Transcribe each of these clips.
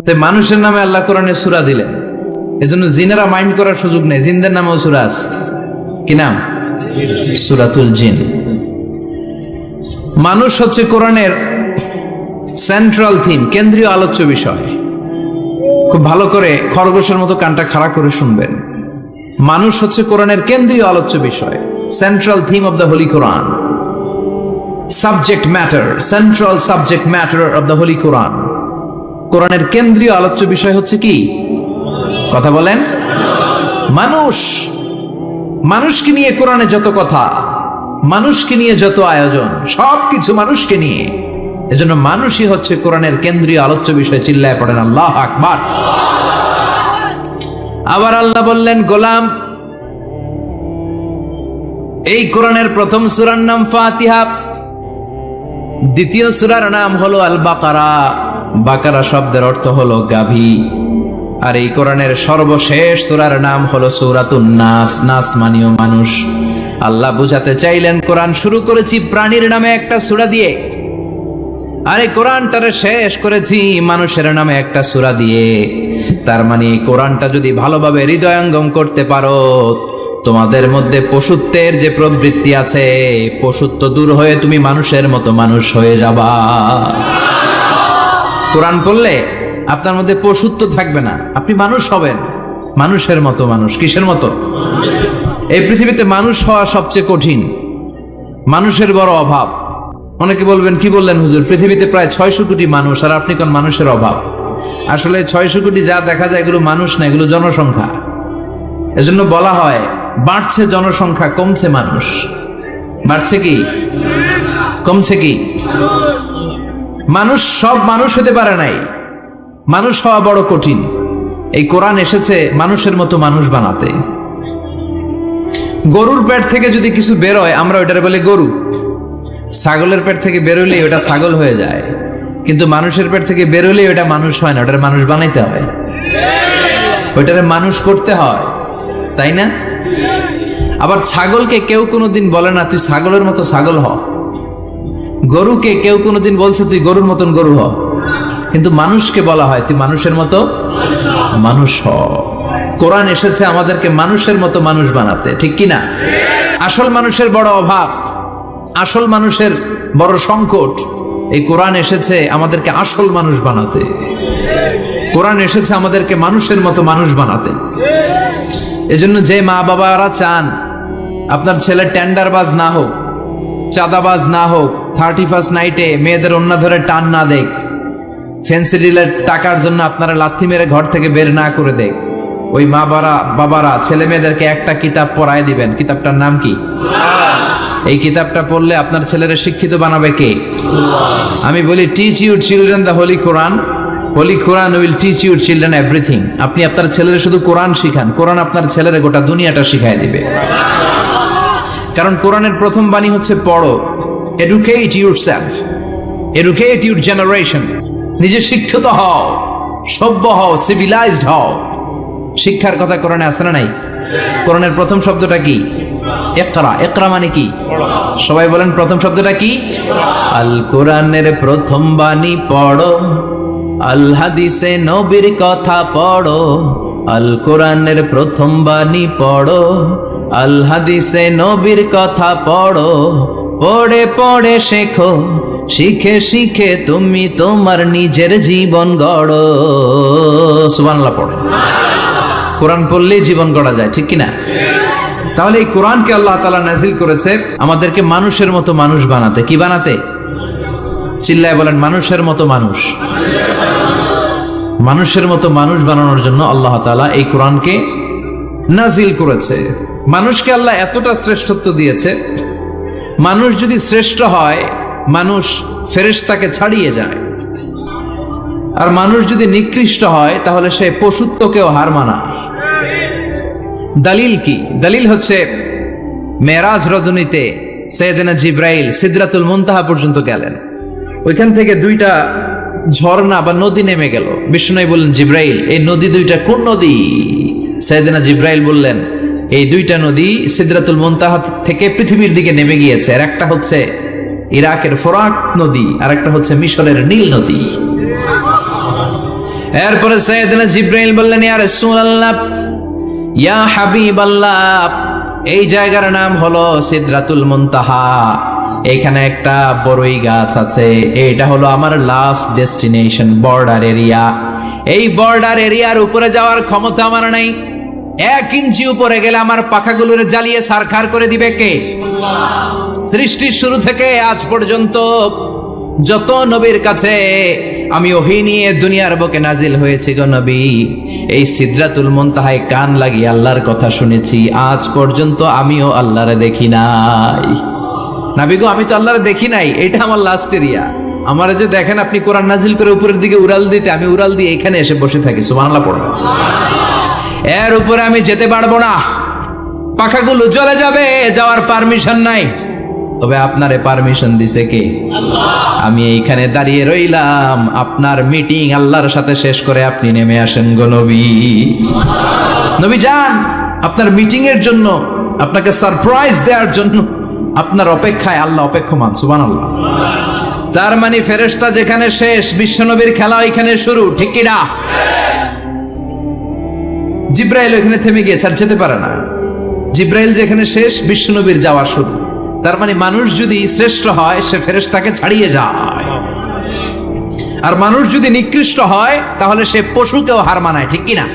তাই মানুষের নামে আল্লাহ কোরআনে সূরা দিলেন, এজন্য জিনেরা মাইন্ড করার সুযোগ নেই। জিনদের নামেও সূরা আছে। কি নাম? সূরাতুল জিন। মানুষ হচ্ছে কোরআনের সেন্ট্রাল থিম, কেন্দ্রীয় আলোচ্য বিষয়। খুব ভালো করে খরগোশের মতো কানটা খাড়া করে শুনবেন। মানুষ হচ্ছে কোরআনের কেন্দ্রীয় আলোচ্য বিষয়, central theme of the holy Quran, subject matter, central subject matter of the holy Quran. কোরআনের কেন্দ্রীয় আলোচ্য বিষয় হচ্ছে কি? কথা বলেন। মানুষ। মানুষকে নিয়ে কোরআনে যত কথা, মানুষকে নিয়ে যত আয়োজন, সবকিছু মানুষকে নিয়ে। এজন্য মানুষই হচ্ছে কোরআনের কেন্দ্রীয় আলোচ্য বিষয়। চিল্লায় পড়েন আল্লাহু আকবার। আবার আল্লাহ বললেন, গোলাম, এই কোরআনের প্রথম সূরার নাম ফাতিহা, দ্বিতীয় সূরার নাম হলো আল বাকারা। বাকারা শব্দের অর্থ হলো গাভী। আর এই কোরআনের সর্বশেষ সূরার নাম হলো সূরাতুন নাস। নাস মানেও মানুষ। আল্লাহ বুঝাতে চাইলেন, কোরআন শুরু করেছি প্রাণীর নামে একটা সূরা দিয়ে, আরে কোরআনটারে শেষ করেছি মানুষের নামে একটা সূরা দিয়ে। তার মানে এই কোরআনটা যদি ভালোভাবে হৃদয়ঙ্গম করতে পারো, তোমাদের মধ্যে পশুত্বের যে প্রবৃত্তি আছে, পশুত্ব দূর হয়ে তুমি মানুষের মতো মানুষ হয়ে যাবা। কোরআন পড়লে আপনার মধ্যে পশুত্ব থাকবে না, আপনি মানুষ হবেন, মানুষের মতো মানুষ। কিসের মতো? এই পৃথিবীতে মানুষ হওয়া সবচেয়ে কঠিন, মানুষের বড় অভাব। অনেকে বলবেন, কি বললেন হুজুর, পৃথিবীতে প্রায় 600 কোটি মানুষ আর আপনি কোন মানুষের অভাব? আসলে 600 কোটি যা দেখা যায় এগুলো মানুষ না, এগুলো জনসংখ্যা। এজন্য বলা হয় বাড়ছে জনসংখ্যা, কমছে মানুষ। বাড়ছে কি কমছে কি? মানুষ সব মানুষ হতে পারে নাই, মানুষ হওয়া বড় কঠিন। এই কোরআন এসেছে মানুষের মতো মানুষ বানাতে। গরুর পেট থেকে যদি কিছু বেরোয় আমরা ওইটারে বলি গরু, ছাগলের পেট থেকে বেরোলে ওটা ছাগল হয়ে যায়, কিন্তু মানুষের পেট থেকে বেরোলে ওটা মানুষ হয় না, ওটারে মানুষ বানাইতে হয়, ওইটারে মানুষ করতে হয়, তাই না? আবার ছাগলকে কেউ কোনোদিন বলে না তুই ছাগলের মতো ছাগল হ, গরুকে কেউ কোনোদিন বলছে তুই গরুর মতন গরু হ, কিন্তু মানুষকে বলা হয় তুই মানুষের মতো মানুষ হ। কোরআন এসেছে আমাদেরকে মানুষের মতো মানুষ বানাতে, ঠিক কি না? আসল মানুষের বড় অভাব, আসল মানুষের বড় সংকট। এই কোরআন এসেছে আমাদেরকে আসল মানুষ বানাতে। কোরআন এসেছে আমাদেরকে মানুষের মতো মানুষ বানাতে। এজন্য যে মা বাবারা চান আপনার ছেলে টেন্ডারবাজ না হোক, চাঁদাবাজ না হোক, 31st নাইটে মেয়েদের অন্য ধরে টান না দেখ, ফেন্সি ডিলের টাকার জন্য আপনারা লাথি মেরে ঘর থেকে বের না করে দেখ, ওই মা বাবারা ছেলে মেয়েদেরকে একটা কিতাব পড়ায় দিবেন। কিতাবটার নাম কি? এই কিতাবটা পড়লে আপনার ছেলেরা শিক্ষিত বানাবে কে? আমি বলি, teach your children the holy Quran, holy Quran will teach your children everything. আপনি আপনার ছেলেরা শুধু কোরআন শিখান, কোরআন আপনার ছেলেরা গোটা দুনিয়াটা শিখায় দিবে। কারণ কোরআনের প্রথম বাণী হচ্ছে পড়ো, educate yourself, educate your generation. নিজে শিক্ষিত হও, সভ্য হও, সিভিলাইজড হও। শিক্ষার কথা কোরআনে আছে না নাই? কোরআনের প্রথম শব্দটা কি? ইকরা। ইকরা মানে কি? সবাই বলেন প্রথম শব্দটা কি? আল কোরআনের প্রথম বাণী পড়ো, আল হাদিসে নবীর কথা পড়ো। আল কোরআনের প্রথম বাণী পড়ো, আল হাদিসে নবীর কথা পড়ো। পড়ে পড়ে শেখো, শিখে শিখে তুমি তোমার নিজের জীবন গড়ো। সুবহানাল্লাহ পড়ো। কোরআন পড়লেই জীবন গড়া যায়, ঠিক কিনা? তাহলে এই কোরআনকে আল্লাহ তাআলা নাজিল করেছে আমাদেরকে মানুষের মতো মানুষ বানাতে। কি বানাতে? চিল্লায় বলেন, মানুষের মতো মানুষ। মানুষের মতো মানুষ বানানোর জন্য আল্লাহ তাআলা এই কোরআনকে নাজিল করেছে। মানুষকে আল্লাহ এতটা শ্রেষ্ঠত্ব দিয়েছে, মানুষ যদি শ্রেষ্ঠ হয় মানুষ ফেরেশতাকে ছাড়িয়ে যায়, আর মানুষ যদি নিকৃষ্ট হয় তাহলে সে পশুত্বকেও হার মানায়। দলিল কি? দলিল হচ্ছে মেরাজ রজনীতে সাইয়েদনা জিবরাইল সিদরাতুল মুনতাহা পর্যন্ত গেলেন, ওইখান থেকে দুইটা ঝর্ণা বা নদী নেমে গেল। বিষ্ণু বললেন, জিবরাইল এই নদী দুইটা কোন নদী? সাইয়েদনা জিবরাইল বললেন, এই দুইটা নদী সিদরাতুল মুনতাহা থেকে পৃথিবীর দিকে নেমে গিয়েছে। আর একটা হচ্ছে ইরাকের ফোরাত নদী, আর একটা হচ্ছে মিশরের নীল নদী। এরপরে সাইয়েদনা জিবরাইল বললেন, ইয়া রাসূলুল্লাহ, ইয়া হাবিবাল্লাহ, এই জায়গার নাম হলো সিদরাতুল মুনতাহা। এখানে একটা বড়ই গাছ আছে, এটা হলো আমার লাস্ট ডেস্টিনেশন, বর্ডার এরিয়া। এই বর্ডার এরিয়ার উপরে যাওয়ার ক্ষমতা আমার নাই। 1 ইঞ্চি উপরে গেলে আমার পাখাগুলোরে জ্বালিয়ে সারখার করে দিবে কে? সৃষ্টির শুরু থেকে আজ পর্যন্ত যত নবীর কাছে আমি ওহী নিয়ে দুনিয়ার বুকে নাজিল হয়েছি গো নবী, এই সিদরাতুল মুনতাহায় কান লাগিয়ে আল্লাহর কথা শুনেছি। আজ পর্যন্ত আমিও আল্লাহরে দেখি নাই। নবী গো, আমি তো আল্লাহরে দেখি নাই, এটা আমার লাস্ট এরিয়া। আমার যে দেখেন আপনি কোরআন নাজিল করে উপরের দিকে উড়াল দিতে, আমি উড়াল দিয়ে এখানে এসে বসে থাকি। সুবহানাল্লাহ পড়বেন। এর উপরে আমি যেতে পারবো না, পাখাগুলো জ্বলে যাবে, যাওয়ার পারমিশন নাই। তবে আপনারে পারমিশন দিছে কে? আল্লাহ। আমি এইখানে দাঁড়িয়ে রইলাম, আপনার মিটিং আল্লাহর সাথে শেষ করে আপনি নেমে আসেন গো নবী। নবী যান, আপনার মিটিং এর জন্য, আপনাকে সারপ্রাইজ দেওয়ার জন্য আপনার অপেক্ষায় আল্লাহ অপেক্ষমান। সুবহানাল্লাহ। তার মানে ফেরেশতা যেখানে শেষ, বিশ্বনবীর খেলা ওইখানে শুরু, ঠিক কি না? জিব্রাইল ওখানে থেমে গিয়েছে, আর যেতে পারে না। জিব্রাইল যেখানে শেষ, বিশ্বনবীর যাওয়া শুরু। তার মানে মানুষ যদি শ্রেষ্ঠ হয়, সে ফেরেশতাকে ছাড়িয়ে যায়, আর মানুষ যদি নিকৃষ্ট হয় তাহলে সে পশুকেও হার মানায়, ঠিক কি না?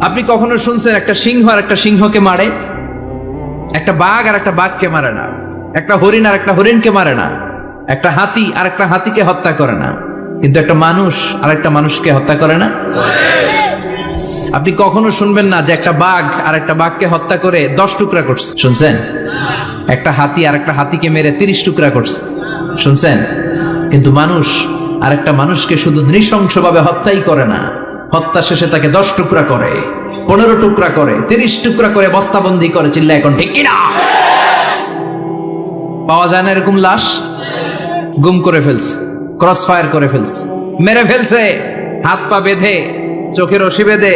আপনি কখনো শুনছেন একটা সিংহ আর একটা সিংহকে মারে? একটা বাঘ আর একটা বাঘকে মারে না, একটা হরিণ আর একটা হরিণকে মারে না, একটা হাতি আর একটা হাতিকে হত্যা করে না, কিন্তু একটা মানুষ আর একটা মানুষকে হত্যা করে না? আপনি কখনো শুনবেন না যে একটা বাঘ আর একটা বাঘকে হত্যা করে 10 টুকরা করছে? শুনছেন? একটা হাতি আর একটা হাতিকে মেরে 30 টুকরা করছে? শুনছেন? কিন্তু মানুষ আর একটা মানুষকে শুধু নৃশংসভাবে হত্যাই করে না, হত্যা শেষে তাকে 10 টুকরা করে, 15 টুকরা করে, 30 টুকরা করে বস্তাবন্দি করে। চিল্লা এখন ঠিক কিনা? পাওয়া যায় না এরকম লাশ? গুম করে ফেলছে, ক্রস ফায়ার করে ফেলছে, মেরে ফেলছে, হাত পা বেঁধে, চোখের রশি বেঁধে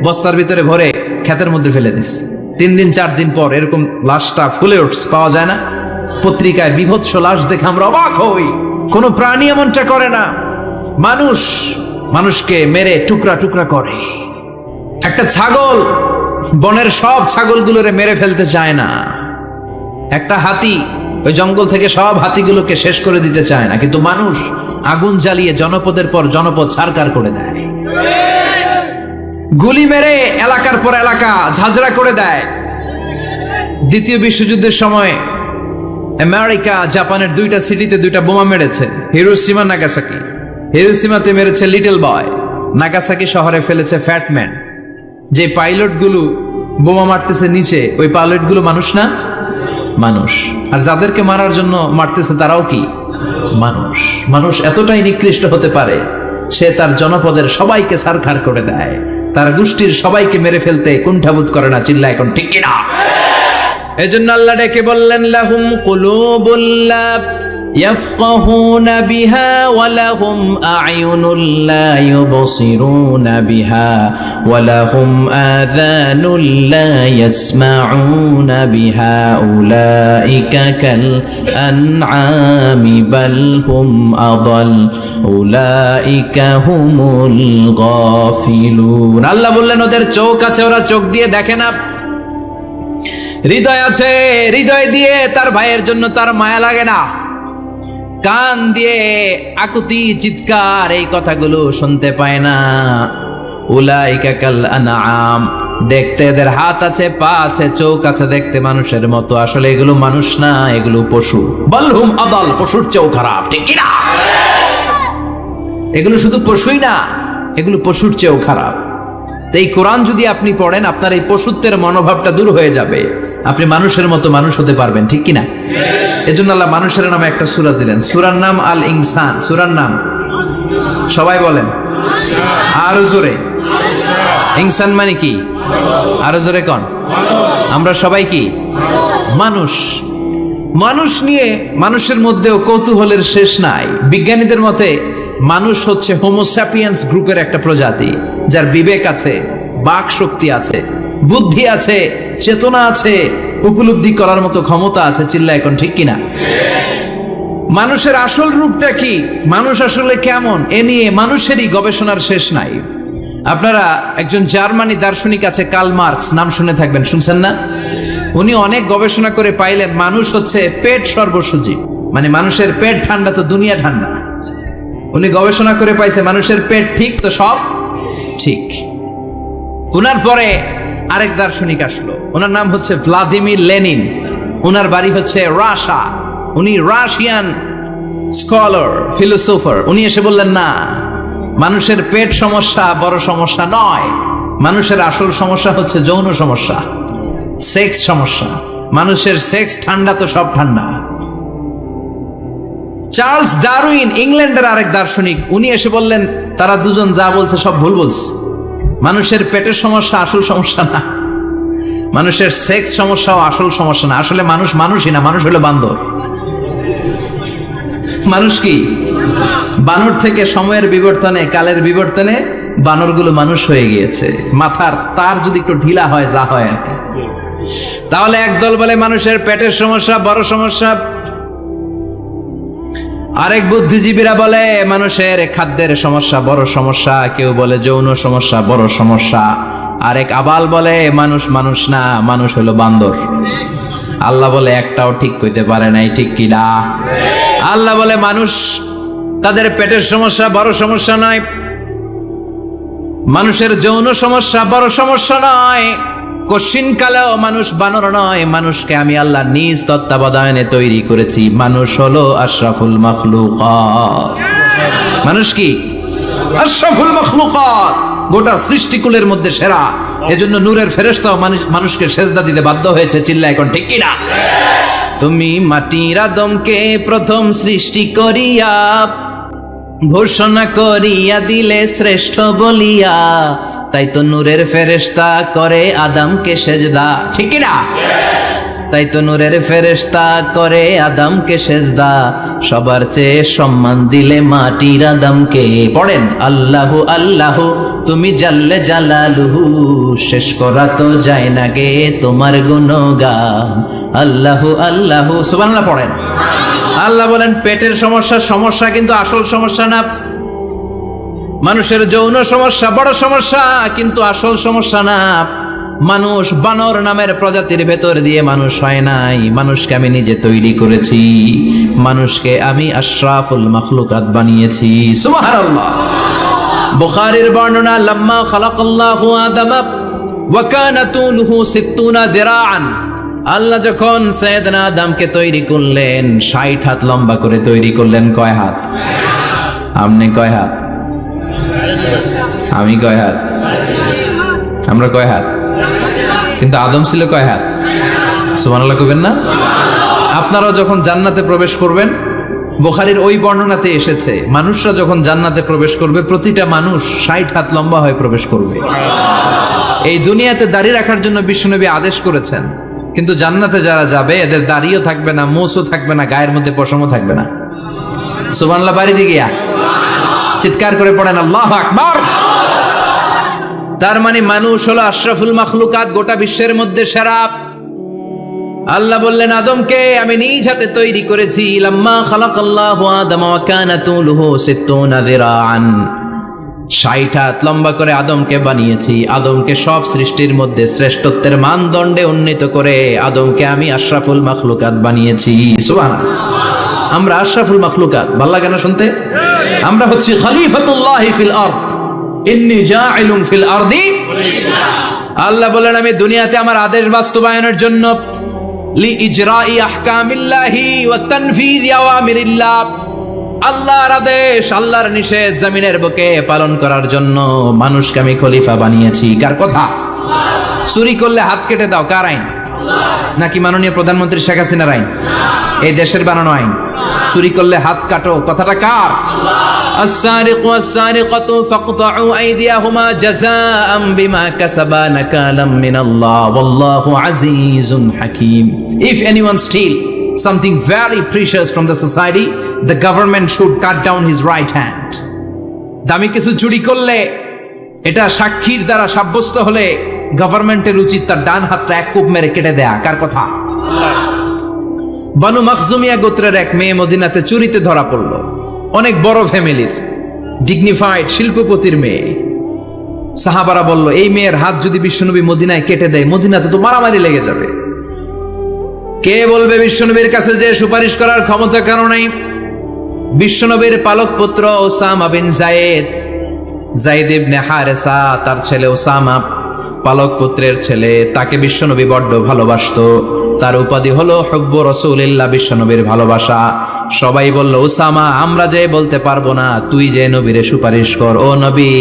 বস্তার ভিতরে ভরে ক্ষেতের মধ্যে ফেলে দিস। 3 দিন 4 দিন পর এরকম লাশটা ফুলে উঠছে, পাওয়া যায় না? পত্রিকায় বিভৎস লাশ দেখে আমরা অবাক হই। কোন প্রাণী এমনটা করে না, মানুষ মানুষকে মেরে টুকরা টুকরা করে। একটা ছাগল বনের সব ছাগলগুলোরে মেরে ফেলতে চায় না, একটা হাতি ওই জঙ্গল থেকে সব হাতিগুলোকে শেষ করে দিতে চায় না, কিন্তু মানুষ আগুন জ্বালিয়ে জনপদের পর জনপদ ছারকার করে দেয়, গুলি মেরে এলাকার পর এলাকা ঝাঁঝরা করে দেয়। দ্বিতীয় বিশ্বযুদ্ধের সময় আমেরিকা জাপানের 2টা সিটিতে 2টা বোমা মেরেছে, হিরোশিমা নাগাসাকি। হিরোশিমাতে মেরেছে লিটল বয়, নাগাসাকি শহরে ফেলেছে ফ্যাটম্যান। যে পাইলটগুলো বোমা মারতেছে নিচে, ওই পাইলটগুলো মানুষ না? মানুষ। আর যাদেরকে মারার জন্য মারতেছে তারাও কি মানুষ? মানুষ এতটাই নিকৃষ্ট হতে পারে, সে তার জনপদের সবাইকে ছারখার করে দেয়, তার গোষ্ঠীর সবাইকে মেরে ফেলতে কুণ্ঠাবোধ করে না। চিল্লা এখন ঠিক কিনা? এজন্য আল্লাহ ডেকে বললেন, লাহুম কুলুবুল লা ইয়াফকাহুনা বিহা ওয়া লাহুম আ'য়ুনুল লা ইউবসিরুনা বিহা ওয়া লাহুম আযানুল লা ইয়াসমাউনা বিহা উলাইকা কাল আনআমি বাল হুম আদাল উলাইকা হুমুল গাফিলুন। আল্লাহ বললেন, ওদের চোখ আছে, ওরা চোখ দিয়ে দেখে না। হৃদয় আছে, হৃদয় দিয়ে তার ভাইয়ের জন্য তার মায়া লাগে না। কান দিয়ে আকুতি চিৎকার এই কথাগুলো শুনতে পায় না। উলাইকা কাল আনআম, দেখতে এদের হাত আছে, পা আছে, চোখ আছে, দেখতে মানুষের মতো, আসলে এগুলো মানুষ না, এগুলো পশু। বালহুম আদাল, পশুর চেয়েও খারাপ, ঠিক কি না? এগুলো শুধু পশুই না, এগুলো পশুর চেয়েও খারাপ। তো এই কোরআন যদি আপনি পড়েন, আপনার এই পশুত্বের মনোভাবটা দূর হয়ে যাবে, আপনি মানুষের মতো মানুষ হতে পারবেন, ঠিক কিনা? এজন্য আল্লাহ মানুষের নামে একটা সূরা দিলেন, সূরার নাম আল ইনসান। সূরার নাম সবাই বলেন আরো জোরে। ইনসান মানে কি? আরো জোরে কোন? আমরা সবাই কি মানুষ। মানুষ নিয়ে মানুষের মধ্যেও কৌতূহলের শেষ নাই। বিজ্ঞানীদের মতে মানুষ হচ্ছে হোমোস্যাপিয়েন্স গ্রুপের একটা প্রজাতি, যার বিবেক আছে, বাক শক্তি আছে, বুদ্ধি আছে, চেতনা আছে, উপলব্ধি করার মতো ক্ষমতা আছে। চিল্লা এখন ঠিক কিনা? মানুষের আসল রূপটা কি, মানুষ আসলে কেমন, এ নিয়ে মানুষেরই গবেষণার শেষ নাই। আপনারা একজন জার্মানি দার্শনিক আছে কার্ল মার্কস, নাম শুনে থাকবেন, শুনছেন না? উনি অনেক গবেষণা করে পাইলেন মানুষ হচ্ছে পেট সর্বসুজীব, মানে মানুষের পেট ঠান্ডা তো দুনিয়া ঠান্ডা। উনি গবেষণা করে পাইছে মানুষের পেট ঠিক তো সব ঠিক। উনার পরে আরেক দার্শনিক আসলো, ওনার নাম হচ্ছে ভ্লাদিমির লেনিন, ওনার বাড়ি হচ্ছে রাশিয়া, উনি রাশিয়ান স্কলার ফিলোসোফার। উনি এসে বললেন না, মানুষের পেট সমস্যা বড় সমস্যা নয়, মানুষের আসল সমস্যা হচ্ছে যৌন সমস্যা, সেক্স সমস্যা। মানুষের সেক্স ঠান্ডা তো সব ঠান্ডা। চার্লস ডারউইন ইংল্যান্ডের আরেক দার্শনিক, উনি এসে বললেন তারা দুজন যা বলছে সব ভুল বলছে, মানুষের পেটের সমস্যা আসল সমস্যা না, মানুষের সেক্স সমস্যাও আসল সমস্যা না। আসলে মানুষ মানুষই না, মানুষ হলো বান্দর। মানুষ কি বানর থেকে সময়ের বিবর্তনে, কালের বিবর্তনে বানরগুলো মানুষ হয়ে গিয়েছে। মাথার তার যদি একটু ঢিলা হয়, যা হয় আর কি। তাহলে একদল বলে মানুষের পেটের সমস্যা বড় সমস্যা, আরেক বুদ্ধিজীবীরা বলে মানুষের খাদ্যের সমস্যা বড় সমস্যা, কেউ বলে যৌন সমস্যা বড় সমস্যা, আরেক আবাল বলে মানুষ মানুষ না, মানুষ হলো বান্দর। আল্লাহ বলে একটাও ঠিক কইতে পারে নাই, ঠিক কি না? আল্লাহ বলে মানুষ তাদের পেটের সমস্যা বড় সমস্যা নয়, মানুষের যৌন সমস্যা বড় সমস্যা নয়, কশিন কালেও মানুষ বানর নয়। মানুষকে আমি আল্লাহ নিজ তত্ত্বাবধানে তৈরি করেছি, মানুষ হলো আশরাফুল মাখলুকাত। মানুষ কি আশরাফুল মাখলুকাত, গোটা সৃষ্টিকুলের মধ্যে সেরা। এজন্য নূরের ফেরেশতাও মানুষকে সেজদা দিতে বাধ্য হয়েছে। চিল্লা এখন ঠিক কিনা? তুমি মাটির আদমকে প্রথম সৃষ্টি করিয়া ঘোষণা করিয়া দিলে শ্রেষ্ঠ বলিয়া, তাই তো নূরের ফেরেশতা করে আদমকে সেজদা, ঠিক কিনা? তাই তো নূরের ফেরেশতা করে আদমকে সেজদা, সবার চেয়ে সম্মান দিলে মাটির আদমকে। পড়েন আল্লাহু আল্লাহু তুমি জাল্লে জালালুহু, শেষ করা তো যায় না গে তোমার গুণগান। আল্লাহু আল্লাহু সুবহানাল্লাহ পড়েন। আল্লাহ বলেন পেটের সমস্যা সমস্যা, কিন্তু আসল সমস্যা না। মানুষের যৌন সমস্যা বড় সমস্যা, কিন্তু আসল সমস্যা না। মানুষ বানর নামের প্রজাতির ভেতর দিয়ে মানুষ হয় নাই, মানুষকে আমি নিজে তৈরি করেছি, মানুষকে আমি আশরাফুল মাখলুকাত বানিয়েছি। সুবহানাল্লাহ। বুখারীর বর্ণনা, লাম্মা খালাকাল্লাহু আদামা ওয়া কানা তুলুহু 60 যিরাআন, আল্লাহ যখন সাইয়েদনা আদমকে তৈরি করলেন 60 হাত লম্বা করে তৈরি করলেন। কয় হাত? আপনি কয় হাত? আমি কয় হাত? আমরা কয় হাত? কিন্তু আদম ছিল কয় হাত? সুবহানাল্লাহ কইবেন না? আপনারা যখন জান্নাতে প্রবেশ করবেন, বুখারীর ওই বর্ণনাতে এসেছে মানুষরা যখন জান্নাতে প্রবেশ করবে প্রতিটা মানুষ 60 হাত লম্বা হয়ে প্রবেশ করবে। এই দুনিয়াতে দাড়ি রাখার জন্য বিশ্বনবী আদেশ করেছেন, কিন্তু জান্নাতে যারা যাবে এদের দাড়িও থাকবে না, মোছও থাকবে না, গায়ের মধ্যে পশমও থাকবে না। সুবহানাল্লাহ বাড়ি দিয়ে গিয়া চিৎকার করে পড়েন আল্লাহু আকবার। তার মানে মানুষ হলো আশরাফুল মাখলুকাত, গোটা বিশ্বের মধ্যে সেরা। আল্লাহ বললেন আদমকে আমি নিজ হাতে তৈরি করেছি। লাম্মা খালাকাল্লাহু আদম ওয়া কানা তুলুহু 60 যিরাআন, 60 হাত লম্বা করে আদমকে বানিয়েছি। আদমকে সব সৃষ্টির মধ্যে শ্রেষ্ঠত্বের মানদণ্ডে উন্নীত করে আদমকে আমি আশরাফুল মাখলুকাত বানিয়েছি। সুবহানাল্লাহ। আমরা আশরাফুল মাখলুকাত, ভালো লাগে না শুনতে? আমরা হচ্ছি খলিফাতুল্লাহি ফিল আরদ, ইন্নী জাইলুন ফিল আরদি। আল্লাহ বলেন আমি দুনিয়াতে আমার আদেশ বাস্তবায়নের জন্য, লি ইজরাই আহকামিল্লাহি ওয়া তানফিযি আওয়ামিরিল্লাহ, আল্লাহর আদেশ আল্লাহর নিষেধ জমিনের বুকে পালন করার জন্য মানুষকে আমি খলিফা বানিয়েছি। কার কথা? চুরি করলে হাত কেটে দাও, কার আইন? নাকি মাননীয় প্রধানমন্ত্রী শেখ হাসিনার আইন? এই দেশের বানানো আইন। চুরি করলে হাত কাটো, কথাটা কার? السارق والسارقة فاقطعوا أيديهما جزاء بما كسبا نكالا من الله والله عزيز حكيم. If anyone steal something very precious from the society, the government should cut down his right hand. দামি কিছু চুরি করলে এটা সাক্ষীর দ্বারা সাব্যস্ত হলে গভর্নমেন্টের উচিত তার ডান হাতটা এক কোপ মেরে কেটে দেয়া। কার কথা? বানু মাখজুমিয়া গোত্রের এক মেয়ে মদিনাতে চুরিতে ধরা পড়ল। অনেক বড় ফ্যামিলির, ডিগনিফাইড শিল্পপতির মেয়ে। সাহাবারা বলল, এই মেয়ের হাত যদি বিশ্বনবী মদিনায় কেটে দেয়, মদিনাতে তো মারামারি লেগে যাবে। কে বলবে বিশ্বনবীর কাছে যে সুপারিশ করার ক্ষমতা কারো নাই? বিশ্বনবীর পালক পুত্র ওসামা বিন যায়েদ, যায়েদ ইবনে হারেসা, তার ছেলে ওসামা পালক পুত্রের ছেলে, তাকে বিশ্বনবী বড্ড ভালোবাসতো। তার উপাধি হলো হুব্বু রাসূলিল্লাহ, বিশ্বনবীর ভালোবাসা। সবাই বলল, ওসামা, আমরা যে বলতে পারবো না, তুই যে নবীরে সুপারিশ কর। ও নবী,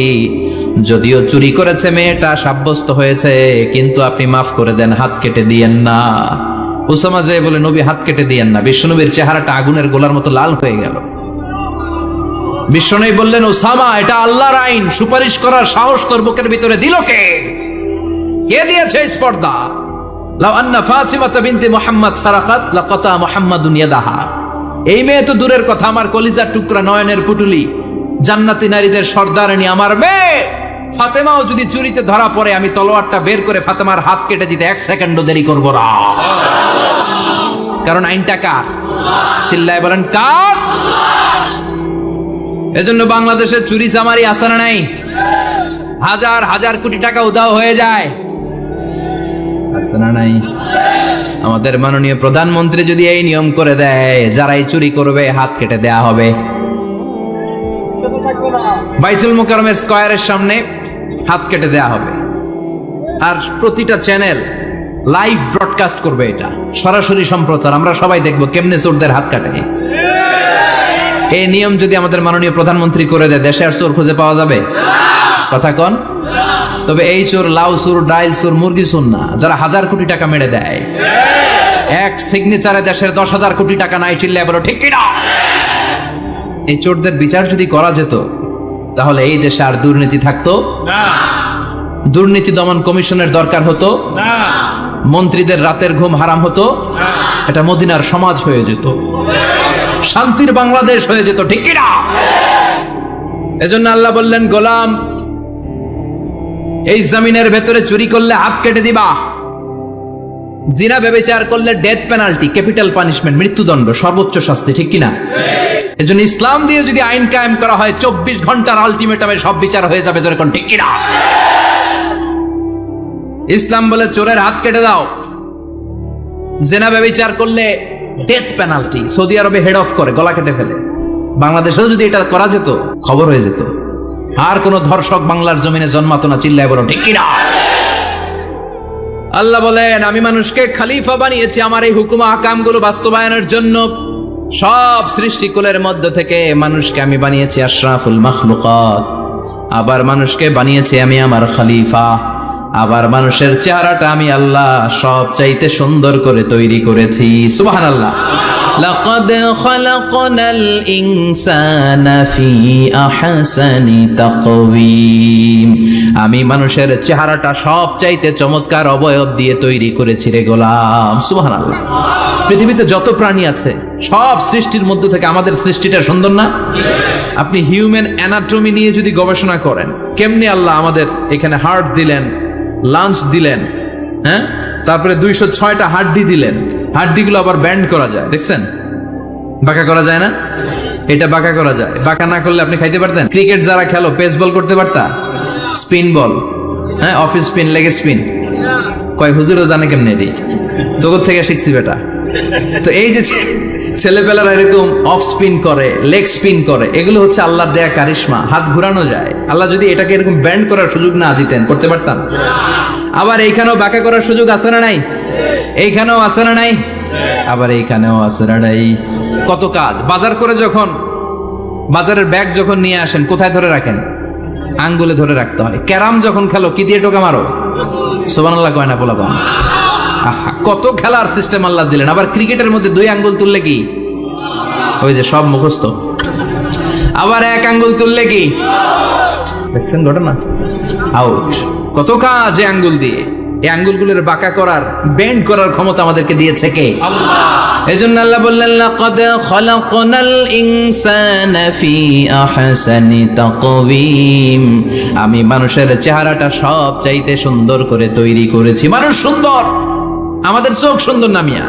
যদিও চুরি করেছে মেয়েটা, সাব্যস্ত হয়েছে, কিন্তু আপনি মাফ করে দেন, হাত কেটে দিয়েন না। ওসামা যে বলে, নবী হাত কেটে দিয়েন না। বিশ্বনবীর চেহারাটা আগুনের গোলার মতো লাল হয়ে গেল। বিশ্বনবী বললেন, ওসামা, এটা আল্লাহর আইন, সুপারিশ করার সাহস তোর বুকের ভিতরে দিল কে? কে দিয়েছে স্পর্ধা? লাউ আন্না ফাতিমাতা বিনতে মুহাম্মদ সারাকাত লাকাতা মুহাম্মাদুন ইয়াদাহা। এই মেয়ে তো দূরের কথা, আমার কলিজার টুকরা, নয়নের পুটুলি, জান্নাতি নারীদের সর্দারণী আমার মেয়ে ফাতেমাও যদি চুরিতে ধরা পড়ে, আমি তলোয়ারটা বের করে ফাতেমার হাত কেটে দিতে 1 সেকেন্ডও দেরি করব না। কারণ আইনটা কার? চিল্লায় বলেন, কার? এজন্য বাংলাদেশে চুরি চামারি আছে না নাই? হাজার হাজার কোটি টাকা উধাও হয়ে যায়, আছে না নাই? আমাদের মাননীয় প্রধানমন্ত্রী যদি এই নিয়ম করে দেয়, যারাই চুরি করবে হাত কেটে দেয়া হবে। বাইতুল মুকাররমের স্কয়ারের সামনে হাত কেটে দেয়া হবে। আর প্রতিটা চ্যানেল লাইভ ব্রডকাস্ট করবে, এটা সরাসরি সম্প্রচার, আমরা সবাই দেখবো কেমনে চোরদের হাত কাটে। এই নিয়ম যদি আমাদের মাননীয় প্রধানমন্ত্রী করে দেয়, দেশে আর চোর খুঁজে পাওয়া যাবে? কথা কন। তবে এই চোর লাউ চোর, ডাইল চোর, মুরগি চোর না, যারা হাজার কোটি টাকা মেরে দেয়। এক সিগনেচারে দেশের 10,000 কোটি টাকা নাই, চিল্লায় বলো ঠিক কিনা? এই চোরদের বিচার যদি করা যেত, তাহলে এই দেশে আর দুর্নীতি থাকতো না। দুর্নীতি দমন কমিশনের দরকার হতো না। মন্ত্রীদের রাতের ঘুম হারাম হতো না। এটা মদিনার সমাজ হয়ে যেত, শান্তির বাংলাদেশ হয়ে যেত, ঠিক কিনা? এজন্য আল্লাহ বললেন, গোলাম, এই জমিনের ভেতরে চুরি করলে হাত কেটে দিবা, জিনা ব্যভিচার করলে ডেথ পেনাল্টি, ক্যাপিটাল পানিশমেন্ট, মৃত্যুদণ্ড, সর্বোচ্চ শাস্তি, ঠিক কিনা? এজন্য ইসলাম দিয়ে যদি আইন কায়েম করা হয়, 24 ঘন্টার আলটিমেটামে সব বিচার হয়ে যাবে, যেরকম, ঠিক কিনা? ইসলাম বলে চোরের হাত কেটে দাও। জিনা ব্যভিচার করলে ডেথ পেনাল্টি, সৌদি আরবে হেড অফ করে, গলা কেটে ফেলে। বাংলাদেশেও যদি এটা করা যেত, খবর হয়ে যেত, আর কোন ধর্ষক বাংলার জমিনে জন্মাতো না, চিল্লায় বলো ঠিক কিনা? আল্লাহ বলেন, আমি মানুষকে খলিফা বানিয়েছি আমার এই হুকুম আহকামগুলো বাস্তবায়নের জন্য। সব সৃষ্টিকুলের মধ্য থেকে মানুষকে আমি বানিয়েছি আশরাফুল মাখলুকাত। আবার মানুষকে বানিয়েছি আমি আমার খলিফা। আবার মানুষের চেহারাটা আমি আল্লাহ সব চাইতে সুন্দর করে তৈরি করেছি। সুবহানাল্লাহ। লাকাদ খালাকনাল ইনসানা ফি আহসানি তাকওয়িম। আমি মানুষের চেহারাটা সব চাইতে চমৎকার অবয়ব দিয়ে তৈরি করেছি রে গোলাম। সুবহানাল্লাহ। পৃথিবীতে যত প্রাণী আছে, সব সৃষ্টির মধ্য থেকে আমাদের সৃষ্টিটা সুন্দর না? আপনি হিউম্যান অ্যানাটমি নিয়ে যদি গবেষণা করেন, কেমনে আল্লাহ আমাদের এখানে হার্ট দিলেন, লাঞ্চ দিলেন, হ্যাঁ, তারপরে 206টা হাড্ডি দিলেন, হাড্ডিগুলো আবার ব্যান্ড করা যায়, দেখছেন? বাঁকা করা যায় না? এটা বাঁকা করা যায়। বাঁকা না করলে আপনি খাইতে পারতেন? ক্রিকেট যারা খেলো, পেস বল করতে পারতা? স্পিন বল, হ্যাঁ, অফিস স্পিন, লেগ স্পিন, কয় হুজুরও জানে কেমনে রে, তোর থেকে শিখছি বেটা। তো এই যে ছেলেপেলারা এরকম অফ স্পিন করে, লেগ স্পিন করে, এগুলো হচ্ছে আল্লাহর দেয়া কারিশমা। হাত ঘুরানো যায়। আল্লাহ যদি এটাকে এরকম ব্যান্ড করার সুযোগ না দিতেন, করতে পারতাম? আবার এইখানেও বাঁকা করার সুযোগ আছে না নাই? এইখানেও আছে না নাই? আবার এইখানেও আছে না নাই? কত কাজ। বাজার করে যখন বাজারের ব্যাগ যখন নিয়ে আসেন, কোথায় ধরে রাখেন? আঙ্গুলে ধরে রাখতে হয়। ক্যারাম যখন খেলো, কি দিয়ে টোকা মারো? সুবহানাল্লাহ কয় না পোলাপান? কত খেলার সিস্টেম আল্লাহ দিলেন। আবার ক্রিকেটের মধ্যে 2 আঙ্গুল তুললে কি? ওই যে সব মুখস্থ। আবার 1 আঙ্গুল তুললে কি? দেখছেন ঘটনা? আউট। কত কাজ এই আঙ্গুল দিয়ে। এই আঙ্গুলগুলোর বাঁকা করার, বেন্ড করার ক্ষমতা আমাদেরকে দিয়েছে কে? আল্লাহ। এজন্য আল্লাহ বললেন, লাকাদ খালাকনাল ইনসানা ফি আহসানি তাকওয়িম। আমি মানুষের চেহারাটা সব চাইতে সুন্দর করে তৈরি করেছি। মানুষ সুন্দর, আমাদের চোখ সুন্দর না মিয়া?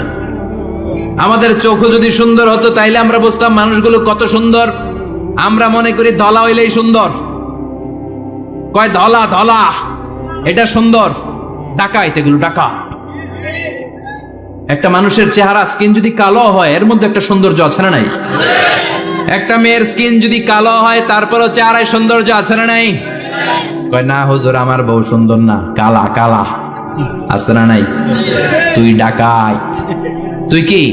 আমাদের চোখও যদি সুন্দর হতো তাইলে আমরা বুঝতাম মানুষগুলো কত সুন্দর। আমরা মনে করি ধলা হইলেই সুন্দর, কয় ধলা ধলা এটা সুন্দর, ডাকাইত এগুলো ডাকা। একটা মানুষের চেহারা স্কিন যদি কালো হয় এর মধ্যে একটা সৌন্দর্য আছে না নাই? একটা মেয়ের স্কিন যদি কালো হয় তারপরও চেহারায় সৌন্দর্য আছে না নাই? কয় না হুজুর আমার বউ সুন্দর না, কালা কালা। আছে না নাই? তুই ডাকাইত, তুই কি?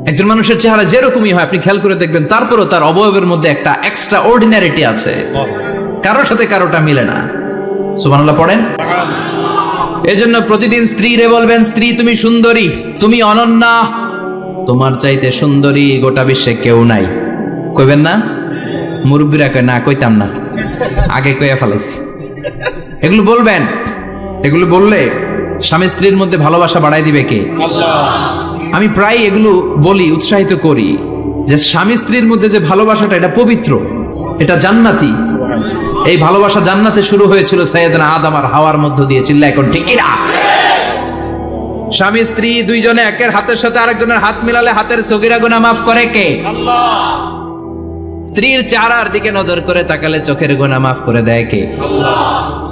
একজন মানুষের চেহারা যেরকমই হয় আপনি খেয়াল করে দেখবেন তারপরও তার অবয়বের মধ্যে একটা এক্সট্রা অর্ডিনারিটি আছে, কারোর সাথে কারোটা মিলে না। সুবহানাল্লাহ পড়েন। এজন্য প্রতিদিন স্ত্রীরে বলবেন, স্ত্রী তুমি সুন্দরী, তুমি অনন্যা, তোমার চাইতে সুন্দরী গোটা বিশ্বে কেউ নাই। কইবেন না? মুরব্বীরা কয় না, কইতাম না, আগে কইয়া ফেলাইছি। এগুলো বলবেন, এগুলো বললে স্বামী স্ত্রীর মধ্যে ভালোবাসা বাড়াই দিবে কে? আল্লাহ। আমি প্রায় এগুলো বলি, উৎসাহিত করি যে স্বামী স্ত্রীর মধ্যে যে ভালোবাসাটা এটা পবিত্র, এটা জান্নাতি। এই ভালোবাসা জান্নাতে শুরু হয়েছিল সাইয়েদনা আদম আর হাওয়ার মধ্য দিয়ে। চিল্লা এখন ঠিক কিনা? স্বামী স্ত্রী দুইজনে একের হাতের সাথে আরেকজনের হাত মিলালে হাতের সগীরা গুনাহ মাফ করে কে? আল্লাহ। স্ত্রীর চেহারার দিকে নজর করে তাকালে চোখের গুনাহ মাফ করে দেয় কে? আল্লাহ।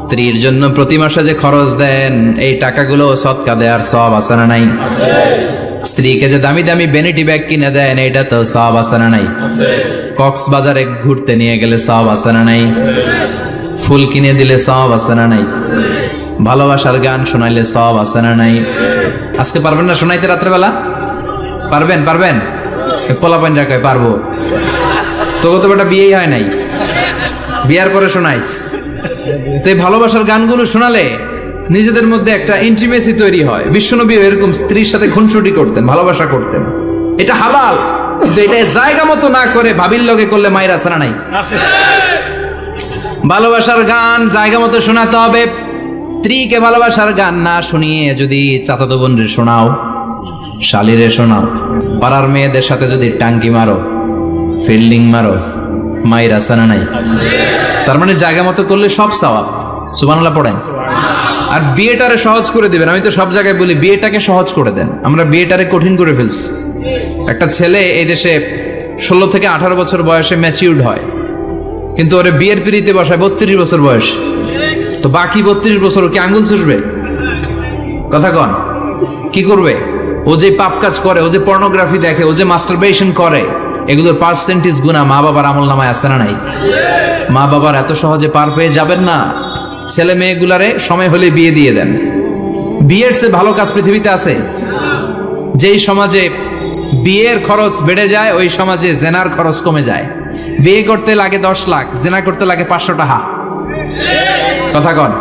স্ত্রীর জন্য প্রতি মাসে যে খরচ দেন এই টাকাগুলো সদকা দেওয়ার সওয়াব আছে না নাই? আছে। স্ত্রীকে যে দামি দামি ভ্যানিটি ব্যাগ কিনে দেন এটা তো সওয়াব আছে না নাই? আছে। কক্সবাজারে ঘুরতে নিয়ে গেলে সওয়াব আছে না নাই? আছে। ফুল কিনে দিলে সওয়াব আছে না নাই? আছে। ভালোবাসার গান শোনাইলে সওয়াব আছে না নাই? আজকে পারবেন না শোনাইতে রাত্রেবেলা? পারবেন? পারবেন? পোলাপাইন রাখায় পারবো। তোকে তো বেটা বিয়েই হয় নাই, বিয়ার পরে শোনাইস। তো এই ভালোবাসার গানগুলো শোনালে নিজেদের মধ্যে একটা ইন্টিমেসি তৈরি হয়। বিশ্বনবী এরকম স্ত্রীর সাথে খুনসুটি করতেন, ভালোবাসা করতেন। এটা হালাল, কিন্তু এটা জায়গা মতো না করে ভাবির লগে করলে মায়ের আছে না নাই? ভালোবাসার গান জায়গা মতো শোনাতে হবে। স্ত্রীকে ভালোবাসার গান না শুনিয়ে যদি চাচাতো বোনের শোনাও, শালিরে শোনাও, পাড়ার মেয়েদের সাথে যদি টাঙ্কি মারো, ফিল্ডিং মারো, মায়ের আছে না নাই? তার মানে জায়গা মতো করলে সব সওয়াব। সুবহানাল্লাহ পড়েন। আর বিয়েটারে সহজ করে দিবেন। আমি তো সব জায়গায় বলি বিয়েটাকে সহজ করে দেন, আমরা বিয়েটারে কঠিন করে ফেলছি। একটা ছেলে এই দেশে 16 থেকে 18 বছর বয়সে ম্যাচিউরড হয়, কিন্তু ওরে বিয়ের পিড়িতে বসায় 32 বছর বয়স। তো বাকি 32 বছর কি আঙ্গুল চুষবে? কথা কন, কি করবে? ও যে পাপ কাজ করে, ও যে পর্নোগ্রাফি দেখে, ও যে মাস্টারবেশন করে, এগুলোর পার্সেন্টেজ গুনাহ মা বাবার আমল নামায় আছে না নাই? মা বাবার এত সহজে পার পেয়ে যাবেন না। ছেলে মেয়েগুলারে সময় হলে বিয়ে দিয়ে দেন। বিয়ের চেয়ে ভালো কাজ পৃথিবীতে আছে? যেই সমাজে বিয়ের খরচ বেড়ে যায় ওই সমাজে জেনার খরচ কমে যায়। বিয়ে করতে লাগে 10 লাখ, জেনা করতে লাগে 500 টাকা। কথা কন।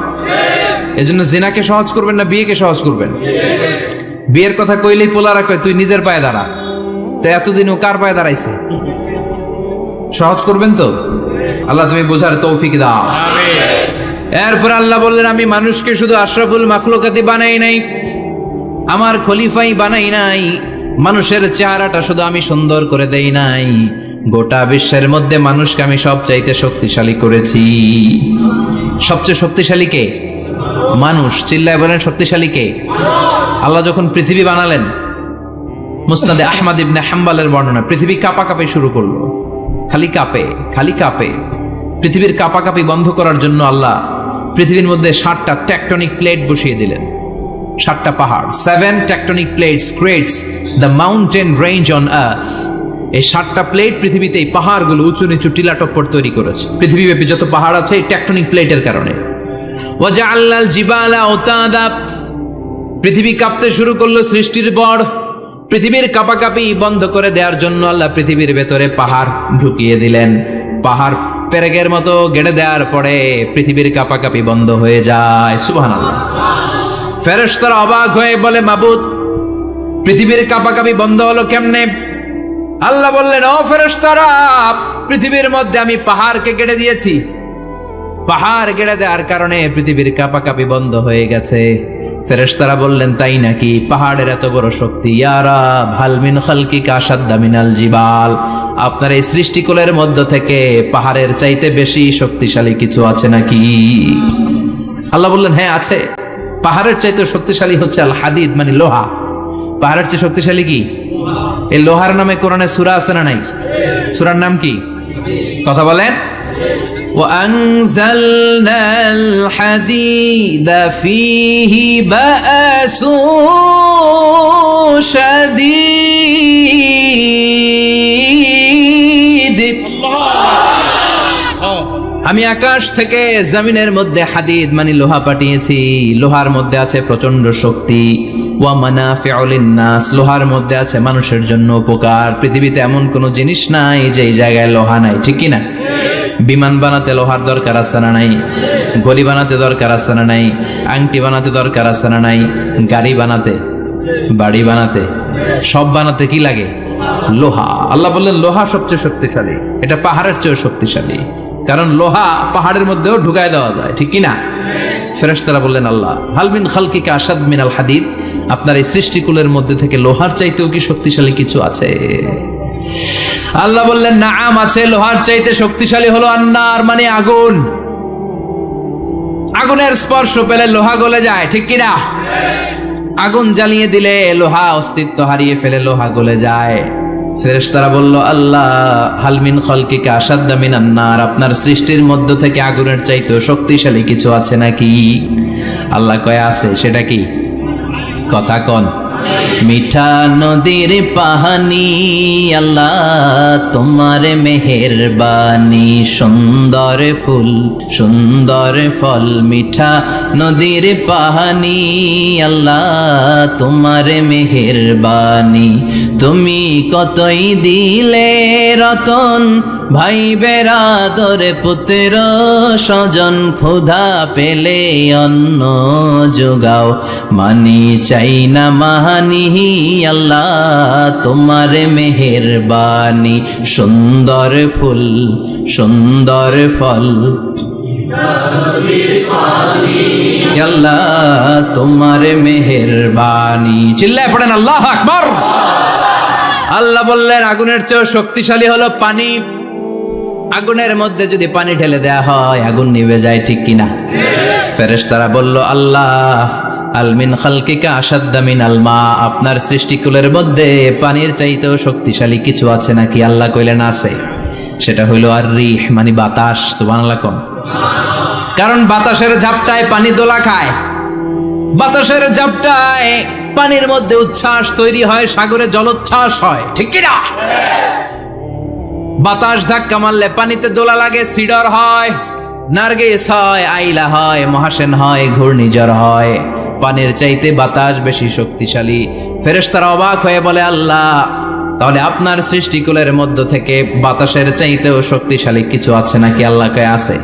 এজন্য জেনাকে সহজ করবেন না বিয়েকে সহজ করবেন? বিয়ের কথা কইলেই পোলারা কয় তুই নিজের পায়ে দাঁড়া। তো এতদিন ও কার পায়ে দাঁড়াইছে? সহজ করবেন তো? আল্লাহ তুমি বোঝার তৌফিক দাও। এরপর আল্লাহ বললেন আমি মানুষকে শুধু আশরাফুল মাখলুকাতি বানাই নাই, আমার খলিফাই বানাই নাই। মানুষের চেহারাটা শুধু আমি সুন্দর করে দেই নাই, গোটা বিশ্বের মধ্যে মানুষকে আমি সবচাইতে শক্তিশালী করেছি। সবচেয়ে শক্তিশালী কে? মানুষ। চিল্লায় বলেন শক্তিশালী কে? আল্লাহ যখন পৃথিবী বানালেন, মুসনাদে আহমদ ইবনে হাম্বলের বর্ণনা, পৃথিবী কাঁপাকাঁপি শুরু করলো। খালি কাঁপে, খালি কাঁপে। পৃথিবীর কাঁপাকাঁপি বন্ধ করার জন্য আল্লাহ পৃথিবীর মধ্যে 7টা টেকটনিক প্লেট বসিয়ে দিলেন। 7টা পাহাড়। 7 tectonic plates creates the mountain range on earth. এই 7টা প্লেট পৃথিবীতে এই পাহাড়গুলো উঁচু নিচু টিলা টপ্পর তৈরি করেছে। পৃথিবীব্যাপী যত পাহাড় আছে এই টেকটনিক প্লেটের কারণে। ওয়াজআলনাল জিবালা আওতাদা। পৃথিবী কাঁপতে শুরু করলো সৃষ্টির পর। পৃথিবীর কাঁপাকাঁপি বন্ধ করে দেওয়ার জন্য আল্লাহ পৃথিবীর ভেতরে পাহাড় ঢুকিয়ে দিলেন। পাহাড় পেরেকের মতো গেড়ে দেওয়ার পরে পৃথিবীর কাঁপাকাঁপি বন্ধ হয়ে যায়। সুবহানাল্লাহ। ফেরেশতারা অবাক হয়ে বলে মাবুদ, পৃথিবীর কাঁপাকাঁপি বন্ধ হলো কেমনে? আল্লাহ বললেন, ও ফেরেশতারা, পৃথিবীর মধ্যে আমি পাহাড়কে গেড়ে দিয়েছি। পাহাড় গেড়ে দেওয়ার কারণে পৃথিবীর কাঁপাকাঁপি বন্ধ হয়ে গেছে। ফেরেশতারা বললেন, তাই নাকি? পাহাড়ের এত বড় শক্তি। ইয়া রাব, হাল মিন খালকিকা আশাদ্দা মিনাল জিবাল। আপনার এই সৃষ্টিকুলের মধ্য থেকে পাহাড়ের চাইতে বেশি শক্তিশালী কিছু আছে নাকি? আল্লাহ বললেন, হ্যাঁ আছে। পাহাড়ের চাইতে শক্তিশালী হচ্ছে আল হাদিদ, মানে লোহা। পাহাড়ের চেয়ে শক্তিশালী কি? এই লোহার নামে কোরআনে সূরা আছে না নাই? সূরার নাম কি? কথা বলেন। وأنزلنا الحديد فيه بأس شديد আমি আকাশ থেকে জমিনের মধ্যে হাদিদ মানে লোহা পাঠিয়েছি। লোহার মধ্যে আছে প্রচন্ড শক্তি। ওয়া মানাফিউ লিন-নাস, লোহার মধ্যে আছে মানুষের জন্য উপকার। পৃথিবীতে এমন কোন জিনিস নাই যে এই জায়গায় লোহা নাই, ঠিক কি না? বিমান বানাতে লোহার দরকার আছে না নাই? ঘড়ি বানাতে দরকার আছে না নাই? আংটি বানাতে দরকার আছে না নাই? গাড়ি বানাতে, বাড়ি বানাতে, সব বানাতে কি লাগে? লোহা। আল্লাহ বললেন লোহা সবচেয়ে শক্তিশালী। এটা পাহাড়ের চেয়ে শক্তিশালী, কারণ লোহা পাহাড়ের মধ্যেও ঢুকায় দেওয়া যায়, ঠিক কি না? ফেরেশতারা বললেন আল্লাহ হাল মিন খালকিকা আশাদ মিনাল হাদিদ, আপনার এই সৃষ্টিকুলের মধ্যে থেকে লোহার চাইতেও কি শক্তিশালী কিছু আছে? আল্লাহ বললেন নাআম আছে। লোহার চাইতে শক্তিশালী হলো আন্নার মানে আগুন। আগুনের স্পর্শ পেলে লোহা গলে যায়, ঠিক কি না? আগুন জ্বালিয়ে দিলে লোহা অস্তিত্ব হারিয়ে ফেলে, লোহা গলে যায়। ফেরেশতারা বলল আল্লাহ হাল মিন খালকিকা আশাদ্দা মিনান নার, আপনার সৃষ্টির মধ্য থেকে আগুনের চাইতেও শক্তিশালী কিছু আছে নাকি? আল্লাহ কয় আছে। সেটা কি? কথা কন। মিঠা নদীর পাহানি আল্লাহ তোমার মেহেরবানি, সুন্দর ফুল সুন্দর ফল মিঠা নদীর পাহানি আল্লাহ তোমার মেহেরবানি। তুমি কতই দিলে রতন ভাই বেরাদর পুত্র স্বজন, ক্ষুধা পেলে অন্ন যোগাও মানি চাই না মাহানি আল্লাহ তোমার মেহেরবানি। সুন্দর ফুল সুন্দর ফল আল্লাহ তোমার মেহেরবানি। চিল্লায় পড়েন আল্লাহু আকবার। আল্লাহ বললেন আগুনের চেয়ে শক্তিশালী হলো পানি। আগুনের মধ্যে যদি পানি ঢেলে দেয়া হয় আগুন নিভে যায়, ঠিক কিনা? ফেরেশতারা বলল আল্লাহ আল মিন খালকিকা আশাদ্দা মিনাল মা, আপনার সৃষ্টিকুলের মধ্যে পানির চাইতেও শক্তিশালী কিছু আছে নাকি? আল্লাহ কইলেন আছে। সেটা হইলো আর রিহ মানে বাতাস। সুবহানাল্লাহ কোন। কারণ বাতাসের ঝাপটায় পানি দোলা খায়, বাতাসের ঝাপটায় পানির মধ্যে উচ্ছ্বাস তৈরি হয়, সাগরে জলোচ্ছ্বাস হয়, ঠিক কিনা? বাতাস ধাক্কা মারলে পানিতে দোলা লাগে, সিডর হয়, নার্গিস হয়, আইলা হয়, মহাসেন হয়, ঘূর্ণিঝড় হয়। পানির চাইতে বাতাস বেশি শক্তিশালী। ফেরেশতারা অবাক হয়ে বলে আল্লাহ তাহলে আপনার সৃষ্টিকুলের মধ্য থেকে বাতাসের চাইতেও শক্তিশালী কিছু আছে নাকি? আল্লাহ কয় আছে।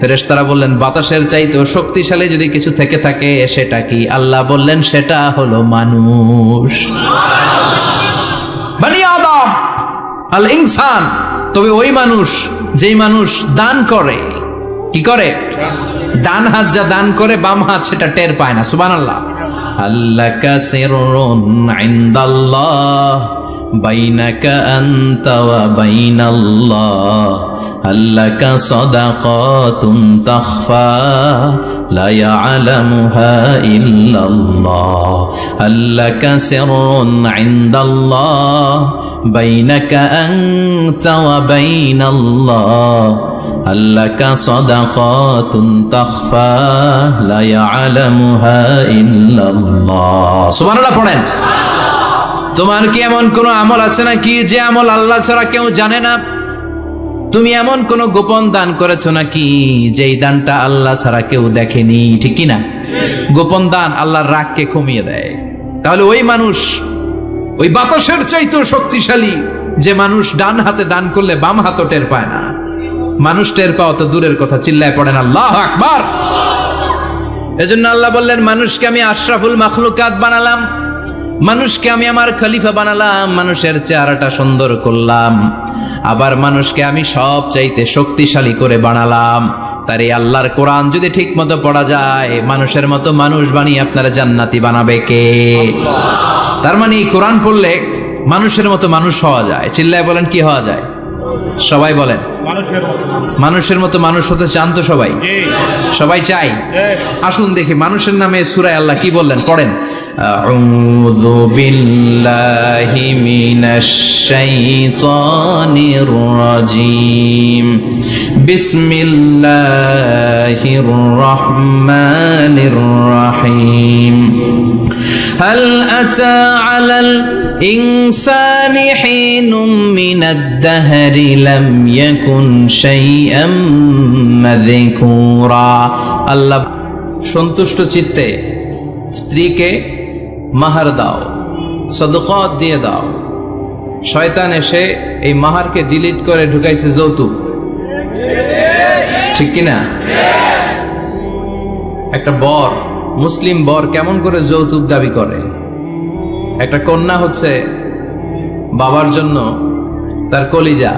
ফেরেশতারা বললেন বাতাসের চাইতেও শক্তিশালী যদি কিছু থেকে থাকে সেটা কি? আল্লাহ বললেন সেটা হলো মানুষ, বনি আদম আল ইনসান। তবে ওই মানুষ যেই মানুষ দান করে, কি করে? ডান হাত যা দান করে বাম হাত সেটা টের পায় না। সুবহানাল্লাহ। আল্লাকা সিররুন ইনদাল্লাহ বাইনাকা আনতা ওয়া বাইনাল্লাহ, আল্লাকা সাদাকাতুন তাখফা লা ইয়ালামুহা ইল্লাল্লাহ, আল্লাকা সিররুন ইনদাল্লাহ বাইনাকা আনতা ওয়া বাইনাল্লাহ, আল্লাকা সাদাকাতুন তাখফা লা ইয়ালামুহা ইল্লাল্লাহ। সুবহানাল্লাহ পড়েন। তোমার কি এমন কোন আমল আছে নাকি যে আমল আল্লাহ ছাড়া কেউ জানে না? তুমি এমন কোন গোপন দান করেছো নাকি যেই দানটা আল্লাহ ছাড়া কেউ দেখেনি, ঠিক কি না? গোপন দান আল্লাহর রাগকে কমিয়ে দেয়। তাহলে ওই মানুষ ওই বাতাসের চাইতেও শক্তিশালী যে মানুষ ডান হাতে দান করলে বাম হাতও টের পায় না। মানুষ টের পাওয়া তো দূরের কথা, চিল্লায় পড়েন আল্লাহু আকবার। এজন্য আল্লাহ বললেন মানুষকে আমি আশরাফুল মাখলুকাত বানালাম, মানুষকে আমি আমার খলিফা বানালাম, মানুষের চেহারাটা সুন্দর করলাম, আবার মানুষকে আমি সব চাইতে শক্তিশালী করে বানালাম। তার এই আল্লাহর কোরআন যদি ঠিক মতো পড়া যায়, মানুষের মতো মানুষ বানিয়ে আপনারা জান্নাতি বানাবে কে? তার মানে এই কোরআন পড়লে মানুষের মতো মানুষ হওয়া যায়। চিল্লায় বলেন কি হওয়া যায়? সবাই বলেন মানুষের মতো মানুষ হতে চান তো সবাই? সবাই চাই। আসুন দেখি মানুষের নামে সূরায় আল্লাহ কি বললেন, পড়েন। আউযু বিল্লাহি মিনাশ শাইতানির রাজিম। বিসমিল্লাহির রহমানির রহিম। هل أتى على الإنسان حين من الدهر لم يكن شيئا مذكورا। আল্লাহ সন্তুষ্ট চিত্তে স্ত্রীকে মাহার দাও, সদকাত দিয়ে দাও। শয়তান এসে এই মাহারকে ডিলিট করে ঢুকাইছে যৌতুক, ঠিক কিনা? একটা বর, মুসলিম বর কেমন করে যৌতুক দাবি করে? একটা কন্যা হচ্ছে বাবার জন্য তার কলিজা।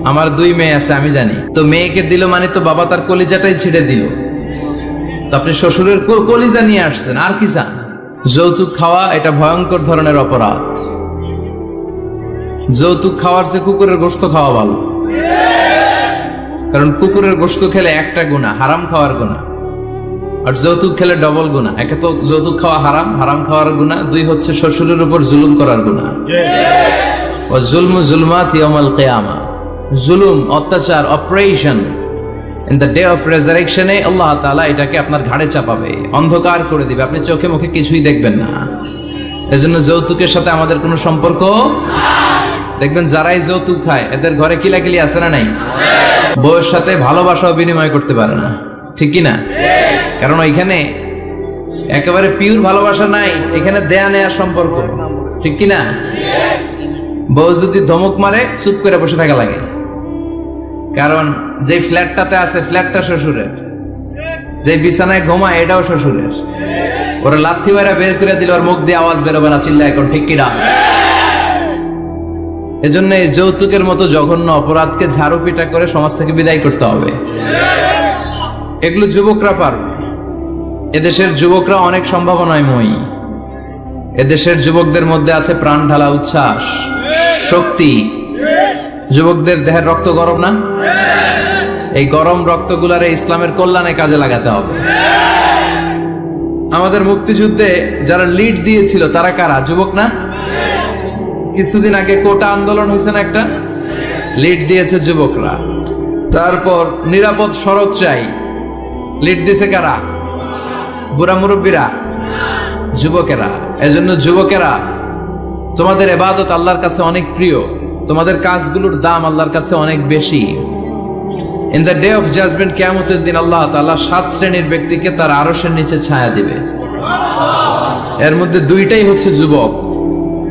আমার 2 মেয়ে আছে আমি জানি, তো মেয়েকে দিল মানে তো বাবা তার কলিজাটাই ছিঁড়ে দিল। তো আপনি শ্বশুরের কলিজা নিয়ে আসছেন, আর কি চান? যৌতুক খাওয়া এটা ভয়ঙ্কর ধরনের অপরাধ। যৌতুক খাওয়ার চেয়ে কুকুরের গোশত খাওয়া ভালো, কারণ কুকুরের গোশত খেলে একটা গুনাহ, হারাম খাওয়ার গুনাহ, আর যৌতুক খেলে ডবল গুনাহ। একে তো যৌতুক খাওয়া হারাম, হারাম খাওয়ার গুনাহ, 2 হচ্ছে শ্বশুরের উপর জুলুম করার গুনাহ। ওয়া যুলমু যুলমাত ইয়াউমাল কিয়ামা। জুলুম, অত্যাচার, oppression in the day of রেজারেকশনে আল্লাহ তাআলা এটাকে আপনার ঘাড়ে চাপাবে, অন্ধকার করে দিবে, আপনি চোখে মুখে কিছুই দেখবেন না। এজন্য যৌতুকের সাথে আমাদের কোনো সম্পর্ক। দেখবেন যারাই যৌতুক খায় এদের ঘরে কিলাকিলি আছে না নাই? বউয়ের সাথে ভালোবাসাও বিনিময় করতে পারে না, ঠিক কি না? কারণ এখানে একেবারে পিওর ভালোবাসা নাই, এখানে দেয়া নেয়ার সম্পর্ক, ঠিক কি না? বউ যদি ধমক মারে চুপ করে বসে থাকা লাগে, কারণ যে ফ্ল্যাটটাতে আছে ফ্ল্যাটটা শ্বশুরের, যে বিছানায় ঘুমায় এটাও শ্বশুরের। ওরা লাথি মারা বের করে দিলে ওর মুখ দিয়ে আওয়াজ বেরোবে না, চিল্লা এখন, ঠিক কি না? এজন্য এই যৌতুকের মতো জঘন্য অপরাধকে ঝাড়ু পিটা করে সমাজ থেকে বিদায় করতে হবে। এগুলো যুবকরা পারবে। এদেশের যুবকরা অনেক সম্ভাবনাময়ী। এদেশের যুবকদের মধ্যে আছে প্রাণ ঢালা উচ্ছ্বাস, শক্তি। যুবকদের দেহের রক্ত গরম না? এই গরম রক্তগুলারে ইসলামের কল্যাণে কাজে লাগাতে হবে। আমাদের মুক্তিযুদ্ধে যারা লিড দিয়েছিল তারা কারা? যুবক না? কিছুদিন আগে কোটা আন্দোলন হয়েছে না একটা? লিড দিয়েছে যুবকরা। তারপর নিরাপদ সড়ক চাই, লিড দিয়েছে কারা? বুড়া মুরব্বীরা, যুবকেরা। এজন্য যুবকেরা, তোমাদের ইবাদত আল্লাহর কাছে অনেক প্রিয়, তোমাদের কাজগুলোর দাম আল্লাহর কাছে অনেক বেশি। In the day of judgement, কিয়ামতের দিন আল্লাহ তাআলা 7 শ্রেণীর ব্যক্তিকে তার আরশের নিচে ছায়া দিবে। এর মধ্যে 2টাই হচ্ছে যুবক।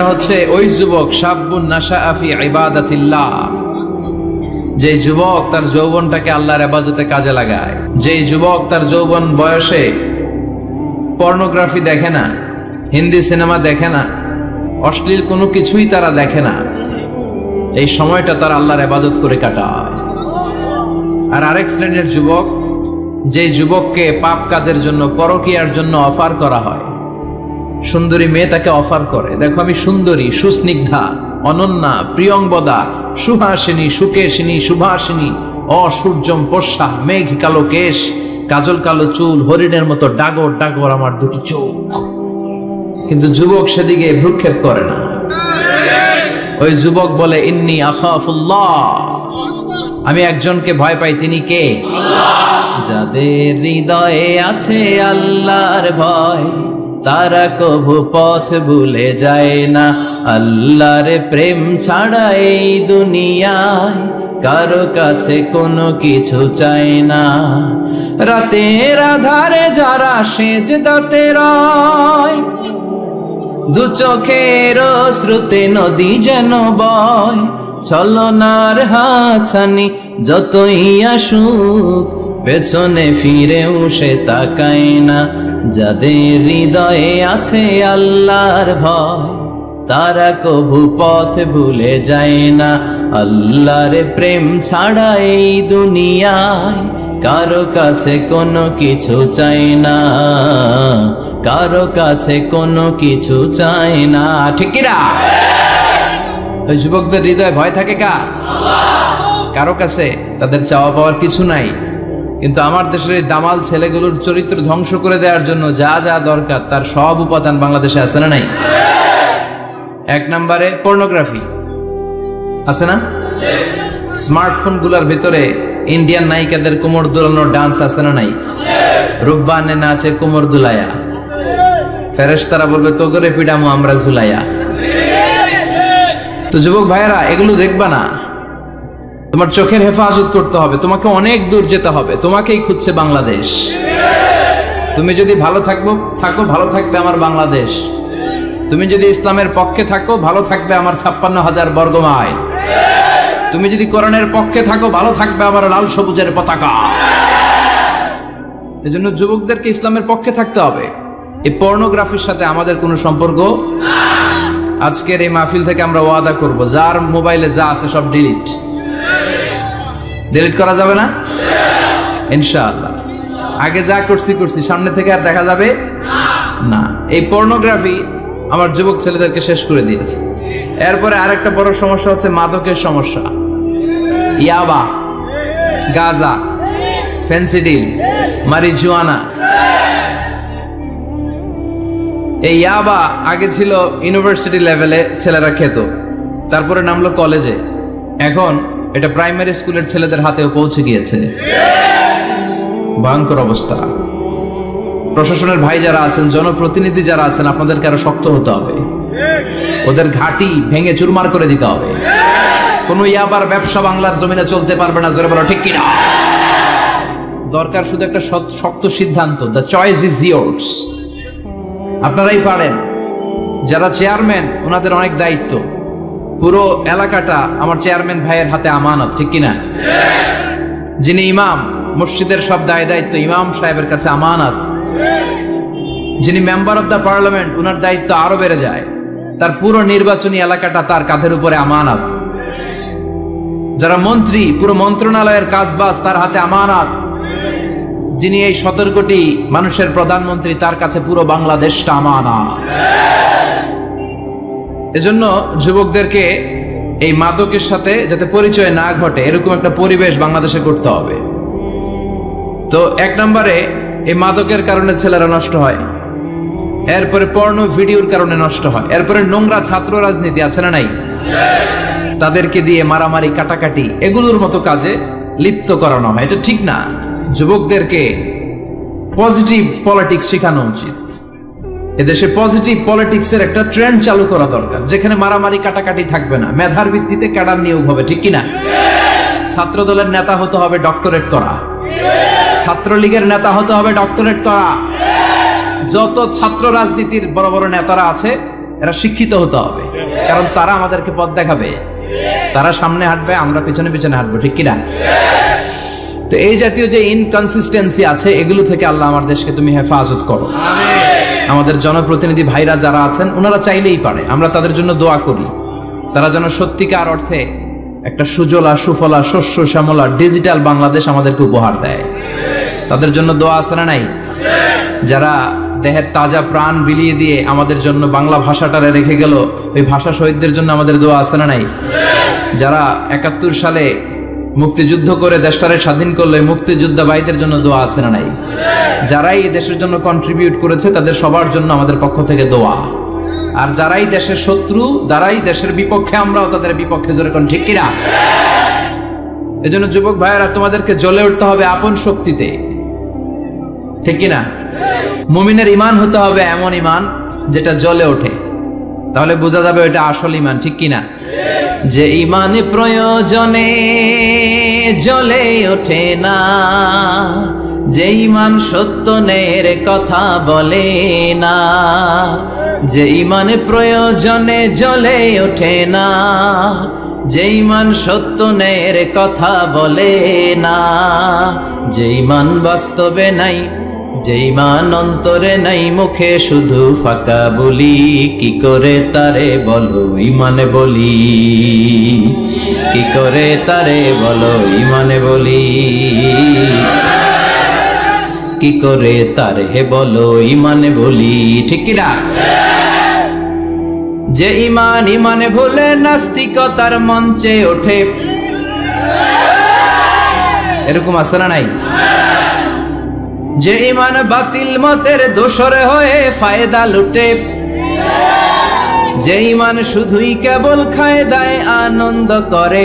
হচ্ছে ওই যুবক শাবুন নাশাআ ফি ইবাদাতিল্লাহ, যে যুবক তার যৌবনটাকে আল্লাহর ইবাদতে কাজে লাগায়। যে যুবক তার যৌবন বয়সে পর্নোগ্রাফি দেখে না, হিন্দি সিনেমা দেখে না, অশ্লীল কোনো কিছুই তারা দেখে না, এই সময়টা তারা আল্লাহর ইবাদত করে কাটায়। আর আরেক শ্রেণীর যুবক, যে যুবককে পাপ কাজের জন্য, পরকীয়ার জন্য অফার করা হয়। সুন্দরী মেয়ে তাকে অফার করে, দেখো আমি সুন্দরী, সুস্নিগ্ধা, অনন্যা, প্রিয়ংবদা, সুহাসিনী, সুকেশিনী, সুভাসিনী, অসূর্যম পোষা, মেঘ কালো কেশ, কাজল কালো চুল, হরিণের মতো ডাগর ডাগর আমার 2টি চোখ। কিন্তু যুবক সেদিকে ভ্রুক্ষেপ করে না। ওই যুবক বলে, ইন্নী আখাফুল্লাহ, আমি একজনকে ভয় পাই, তিনি কে? যাদের হৃদয়ে আছে আল্লাহর ভয়, তারা কভু পথ ভুলে যায় না। আল্লাহর প্রেম ছাড়া এই দুনিয়ায় কারো কাছে কোনো কিছু চাই না। রাতের আধারে যারা সেজদাতে রয়, 2 চোখের শ্রুতে নদী যেন বয়। ছলনার হাতছানি যতই আসুক, পেছনে ফিরেও সে তাকায় না। যাদের হৃদয়ে আছে আল্লাহর ভয়, তারা কভু পথ ভুলে যায় না। আল্লাহর প্রেম ছাড়া এই দুনিয়ায় কারো কাছে কোনো কিছু চাই না, কারো কাছে কোনো কিছু চাই না, ঠিক কি না? ওই যুবকদের হৃদয়ে ভয় থাকে কারো কাছে তাদের চাওয়া পাওয়ার কিছু নাই, কিন্তু আমার দেশের এই দামাল ছেলেগুলোর চরিত্র ধ্বংস করে দেওয়ার জন্য যা যা দরকার তার সব উপাদান বাংলাদেশে আছে না নাই? এক নম্বরে পর্নোগ্রাফি আছে না? স্মার্টফোন গুলার ভিতরে ইন্ডিয়ান নায়িকাদের কোমর দুলানোর ডান্স আছে না নাই? রূপবানে নাচে কোমর দুলায়া, ফেরেশতারা বলবে তো করে পিডামো আমরা ঝুলাইয়া। তো যুবক ভাইয়েরা, এগুলো দেখবা না, তোমার চোখের হেফাজত করতে হবে, তোমাকে অনেক দূর যেতে হবে, তোমাকেই খুঁজছে বাংলাদেশ। তুমি যদি ভালো থাকো ভালো থাকবে আমার বাংলাদেশ। তুমি যদি ইসলামের পক্ষে থাকো ভালো থাকবে আমার 56,000 বর্গ মাইল। তুমি যদি কোরআনের পক্ষে থাকো ভালো থাকবে আমার লাল সবুজের পতাকা। এজন্য যুবকদেরকে ইসলামের পক্ষে থাকতে হবে। এই পর্নোগ্রাফির সাথে আমাদের কোনো সম্পর্ক। আজকের এই মাহফিল থেকে আমরা ওয়াদা করব, যার মোবাইলে যা আছে সব ডিলিট করা যাবে না ইনশাআল্লাহ। আগে যা করছি সামনে থেকে আর দেখা যাবে না। এই পর্নোগ্রাফি আমার যুবক ছেলেদেরকে শেষ করে দিয়েছে। এরপরে আরেকটা বড় সমস্যা হচ্ছে মাদকের সমস্যা। ইয়াবা, গাঁজা, ফেন্সিডিল, মারিজুয়ানা। এই ইয়াবা আগে ছিল ইউনিভার্সিটি লেভেলে ছেলেরা খেত, তারপরে নামলো কলেজে, এখন এটা প্রাইমারি স্কুলের ছেলেদের হাতেও পৌঁছে গিয়েছে। ভয়ঙ্কর অবস্থা। প্রশাসনের ভাই যারা আছেন, জনপ্রতিনিধি যারা আছেন, আপনাদেরকে আরো শক্ত হতে হবে, ওদের ঘাঁটি ভেঙে চুরমার করে দিতে হবে। কোন ইয়াবার ব্যবসা বাংলার জমিনে চলতে পারবে না, জোরে বলো ঠিক কিনা? দরকার শুধু একটা শক্ত সিদ্ধান্ত, দ্য চয়েস ইজ ইয়ার্স। আপনারাই পারেন। যারা চেয়ারম্যান, ওনাদের অনেক দায়িত্ব। পুরো এলাকাটা আমার চেয়ারম্যান ভাইয়ের হাতে আমানত, ঠিক কিনা? যিনি ইমাম, মসজিদের সব দায়িত্ব ইমাম সাহেবের কাছে আমানত। যিনি মেম্বার অফ দ্য পার্লামেন্ট, ওনার দায়িত্ব আরো বেড়ে যায়। তার পুরো নির্বাচনী এলাকাটা তার কাঁধের উপরে আমানত। যারা মন্ত্রী, পুরো মন্ত্রণালয়ের কাজবাজ তার হাতে আমানত। যিনি এই 17 কোটি মানুষের প্রধানমন্ত্রী, তার কাছে পুরো বাংলাদেশটা আমানত। এজন্য যুবকদেরকে এই মাদকের সাথে যাতে পরিচয় না ঘটে, এরকম একটা পরিবেশ বাংলাদেশে করতে হবে। তো এক নম্বরে এই মাদকের কারণে ছেলেরা নষ্ট হয়, এরপরে পর্নো ভিডিওর কারণে নষ্ট হয়, এরপরে নোংরা ছাত্র রাজনীতি আছে না নাই? তাদেরকে দিয়ে মারামারি, কাটাকাটি, এগুলোর মতো কাজে লিপ্ত করানো হয়। এটা ঠিক না। যুবকদেরকে পজিটিভ পলিটিক্স শেখানো উচিত। এদেশে পজিটিভ পলিটিক্সের একটা ট্রেন্ড চালু করা দরকার, যেখানে মারামারি, কাটাকাটি থাকবে না, মেধার ভিত্তিতে ক্যাডার নিয়োগ হবে, ঠিক কিনা? ছাত্র দলের নেতা হতে হবে ডক্টরেট করা, ছাত্রলীগের নেতা হতে হবে ডক্টরেট করা। যত ছাত্র রাজনীতির বড় বড় নেতারা আছে, এরা শিক্ষিত হতে হবে, কারণ তারা আমাদেরকে পথ দেখাবে। তারা সামনে হাঁটবে, আমরা পিছনে পিছনে হাঁটবো, ঠিক কিনা? তো এই জাতীয় যে ইনকনসিস্টেন্সি আছে, এগুলো থেকে আল্লাহ আমার দেশকে তুমি হেফাজত করো। আমাদের জনপ্রতিনিধি ভাইরা যারা আছেন, ওনারা চাইলেই পারে, আমরা তাদের জন্য দোয়া করি। তারা যেন সত্যিকার অর্থে একটা সুজলা, সুফলা, শস্য শ্যামলা ডিজিটাল বাংলাদেশ আমাদেরকে উপহার দেয়। তাদের জন্য দোয়া আছে না নাই? যারা দেহের তাজা প্রাণ বিলিয়ে দিয়ে আমাদের জন্য বাংলা ভাষাটারে রেখে গেল, ওই ভাষা শহীদদের জন্য আমাদের দোয়া আছে না নাই? যারা 71 সালে মুক্তিযুদ্ধ করে দেশটারে স্বাধীন করলে মুক্তিযোদ্ধা ভাইদের জন্য দোয়া আছে না নাই? যারাই এই দেশের জন্য কন্ট্রিবিউট করেছে, তাদের সবার জন্য আমাদের পক্ষ থেকে দোয়া। আর যারাই দেশের শত্রু, যারাই দেশের বিপক্ষে, আমরাও তাদের বিপক্ষে, জোরে কোন ঠিক কিনা? এজন্য যুবক ভাইয়েরা, তোমাদেরকে জ্বলে উঠতে হবে আপন শক্তিতে, ঠিক কিনা? মুমিনের ঈমান হতে হবে এমন ঈমান যেটা জ্বলে ওঠে, তাহলে বোঝা যাবে এটা আসল ঈমান, ঠিক কিনা? যে ঈমান প্রয়োজনে জ্বলে ওঠে না, যে ঈমান সত্যের কথা বলে না, যে ঈমান প্রয়োজনে জ্বলে ওঠে না, যে ঈমান সত্যের কথা বলে না, যে ঈমান বাস্তবে নাই, যে ঈমান অন্তরে নাই, মুখে শুধু ফাঁকা বলি, কি করে তারে বলো ঈমানে বলি, কি করে তারে বলো ঈমানে বলি, কি করে তারে বলো ঈমানে বলি, ঠিক কিনা? যে ইমান ইমানে ভুলে নাস্তিকতার মঞ্চে ওঠে, এরকম আছে না নাই? যে ইমান বাতিল মতের দোসর হয়ে ফায়দা লুটে, যে ইমান শুধুই কেবল খায় দায় আনন্দ করে,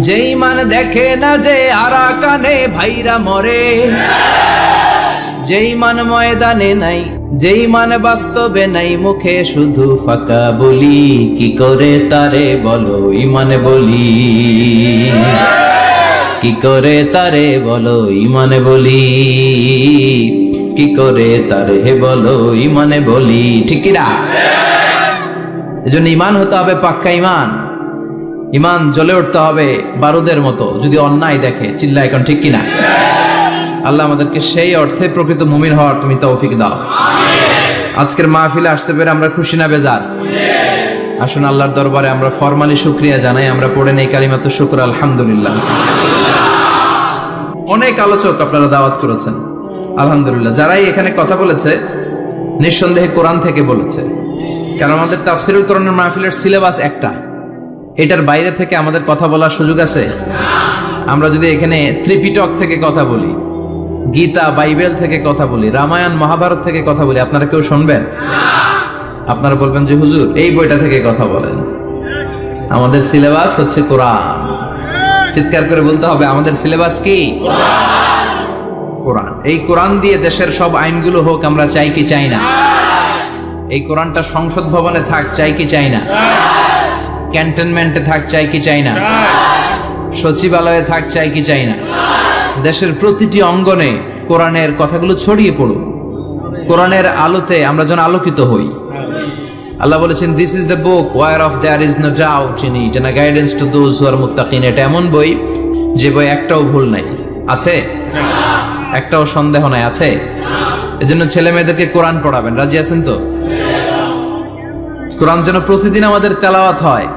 যে ইমান দেখে না যে আরাকানে ভাইরা মরে, যে ইমান ময়দানে নাই, যে ইমান বাস্তবে নাই, মুখে শুধু ফাঁকা বলি, কি করে তারে বলো ইমান বলি, কি করে তারে বলো ইমানে বলি, কি করে তারে বলো ইমানে বলি, ঠিক কি না? এজন্য ইমান হতে হবে পাক্কা ইমান। ইমান জ্বলে উঠতে হবে বারুদের মতো যদি অন্যায় দেখে, চিল্লা এখন ঠিক কিনা? আল্লাহ আমাদেরকে সেই অর্থে প্রকৃত মুমিন হওয়ার তুমি তৌফিক দাও। আজকের মাহফিলে আসতে পেরে আমরা খুশি না বেজার? আসুন আল্লাহর দরবারে আমরা ফরমালি শুকরিয়া জানাই। আমরা পড়ে নেই কালিমাতুশ শুকর, আলহামদুলিল্লাহ। অনেক আলোচক আপনারা দাওয়াত করেছেন, আলহামদুলিল্লাহ। যারাই এখানে কথা বলেছে নিঃসন্দেহে কোরআন থেকে বলেছে, কারণ আমাদের তাফসীরুল কোরআনের মাহফিলের সিলেবাস একটা, এটার বাইরে থেকে আমাদের কথা বলার সুযোগ আছে? আমরা যদি এখানে ত্রিপিটক থেকে কথা বলি, গীতা বাইবেল থেকে কথা বলি, রামায়ণ মহাভারত থেকে কথা বলি, আপনারা কেউ শুনবেন? আপনারা বলবেন যে হুজুর এই বইটা থেকে কথা বলেন। আমাদের সিলেবাস হচ্ছে কোরআন। চিৎকার করে বলতে হবে, আমাদের সিলেবাস কি? কোরআন। এই কোরআন দিয়ে দেশের সব আইনগুলো হোক, আমরা চাই কি চাই না? এই কোরআনটা সংসদ ভবনে থাক, চাই কি চাই না? ক্যান্টনমেন্টে থাক, চাই কি চাই না? সচিবালয়ে থাক, চাই কি চাই না? দেশের প্রতিটি অঙ্গনে কোরআনের কথাগুলো ছড়িয়ে পড়ুক। কোরআনের আলোতে আমরা যেন আলোকিত হই। আল্লাহ বলেছেন, this is the book whereof there is no doubt in it and a guidance to those who are মুত্তাকিন। এটা এমন বই যে বই একটাও ভুল নাই, আছে? একটাও সন্দেহ নাই, আছে? এজন্য ছেলে মেয়েদেরকে কোরআন পড়াবেন, রাজি আছেন তো? কোরআন যেন প্রতিদিন আমাদের তেলাওয়াত হয়।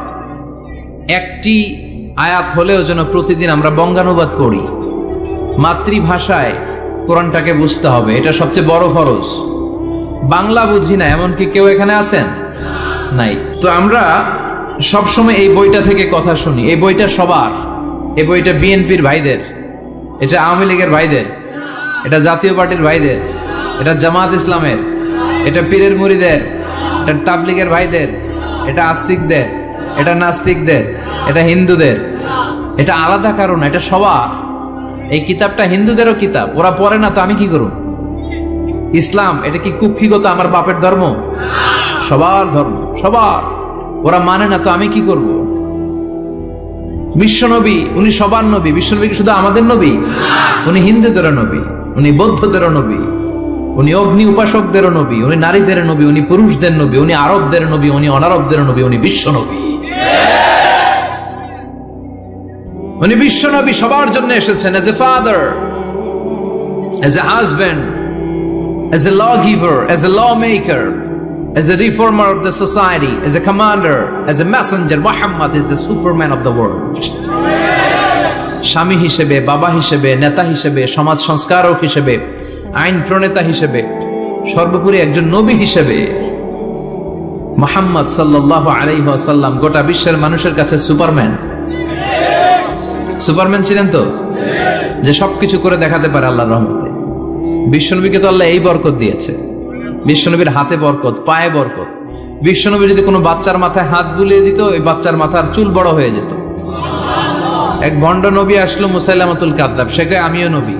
একটি আয়াত হলেও যেন প্রতিদিন আমরা বঙ্গানুবাদ পড়ি। মাতৃভাষায় কোরআনটাকে বুঝতে হবে, এটা সবচেয়ে বড় ফরজ। বাংলা বুঝি না এমন কি কেউ এখানে আছেন? নাই। তো আমরা সবসময় এই বইটা থেকে কথা শুনি। এই বইটা সবার, এই বইটা বিএনপির ভাইদের, এটা আওয়ামী লীগের ভাইদের, এটা জাতীয় পার্টির ভাইদের, এটা জামাত ইসলামের, এটা পীরের মুরিদের, এটা তাবলীগের ভাইদের, এটা আস্তিকদের, এটা নাস্তিকদের, এটা হিন্দুদের। এটা আলাদা কারণ, এটা সবার। এই কিতাবটা হিন্দুদেরও কিতাব, ওরা পড়ে না তো আমি কি করব? ইসলাম এটা কি কুক্ষিগত আমার বাপের ধর্ম? সবার ধর্ম, সবার। ওরা মানে না তো আমি কি করব? বিশ্বনবী উনি সবার নবী। বিশ্বনবী কি শুধু আমাদের নবী? উনি হিন্দুদেরও নবী, উনি বৌদ্ধদেরও নবী, উনি অগ্নি উপাসকদেরও নবী, উনি নারীদের নবী, উনি পুরুষদের নবী, উনি আরবদের নবী, উনি অনারবদের নবী, উনি বিশ্বনবী। উনি বিশ্বনবী, সবার জন্য এসেছেন। as a father, as a husband, as a lawgiver, as a lawmaker, as a reformer of the society, as a commander, as a messenger. Muhammad is the superman of the world. স্বামী হিসেবে, বাবা হিসেবে, নেতা হিসেবে, সমাজ সংস্কারক হিসেবে, আইন প্রণেতা হিসেবে, সর্বোপরি একজন নবী হিসেবে মুহাম্মদ সাল্লাল্লাহু আলাইহি ওয়াসাল্লাম গোটা বিশ্বের মানুষের কাছে সুপারম্যান। সুপারম্যান ছিলেন তো, যে সবকিছু করে দেখাতে পারে আল্লাহর রহমতে। বিশ্বনবীকে তো আল্লাহ এই বরকত দিয়েছে। বিশ্বনবীর হাতে বরকত, পায়ে বরকত। বিশ্বনবী যদি কোনো বাচ্চার মাথায় হাত বুলিয়ে দিত, ওই বাচ্চার মাথার চুল বড় হয়ে যেত। এক ভণ্ড নবী আসলো, মুসাইলামাতুল কাযযাব, সে কয় আমিও নবী।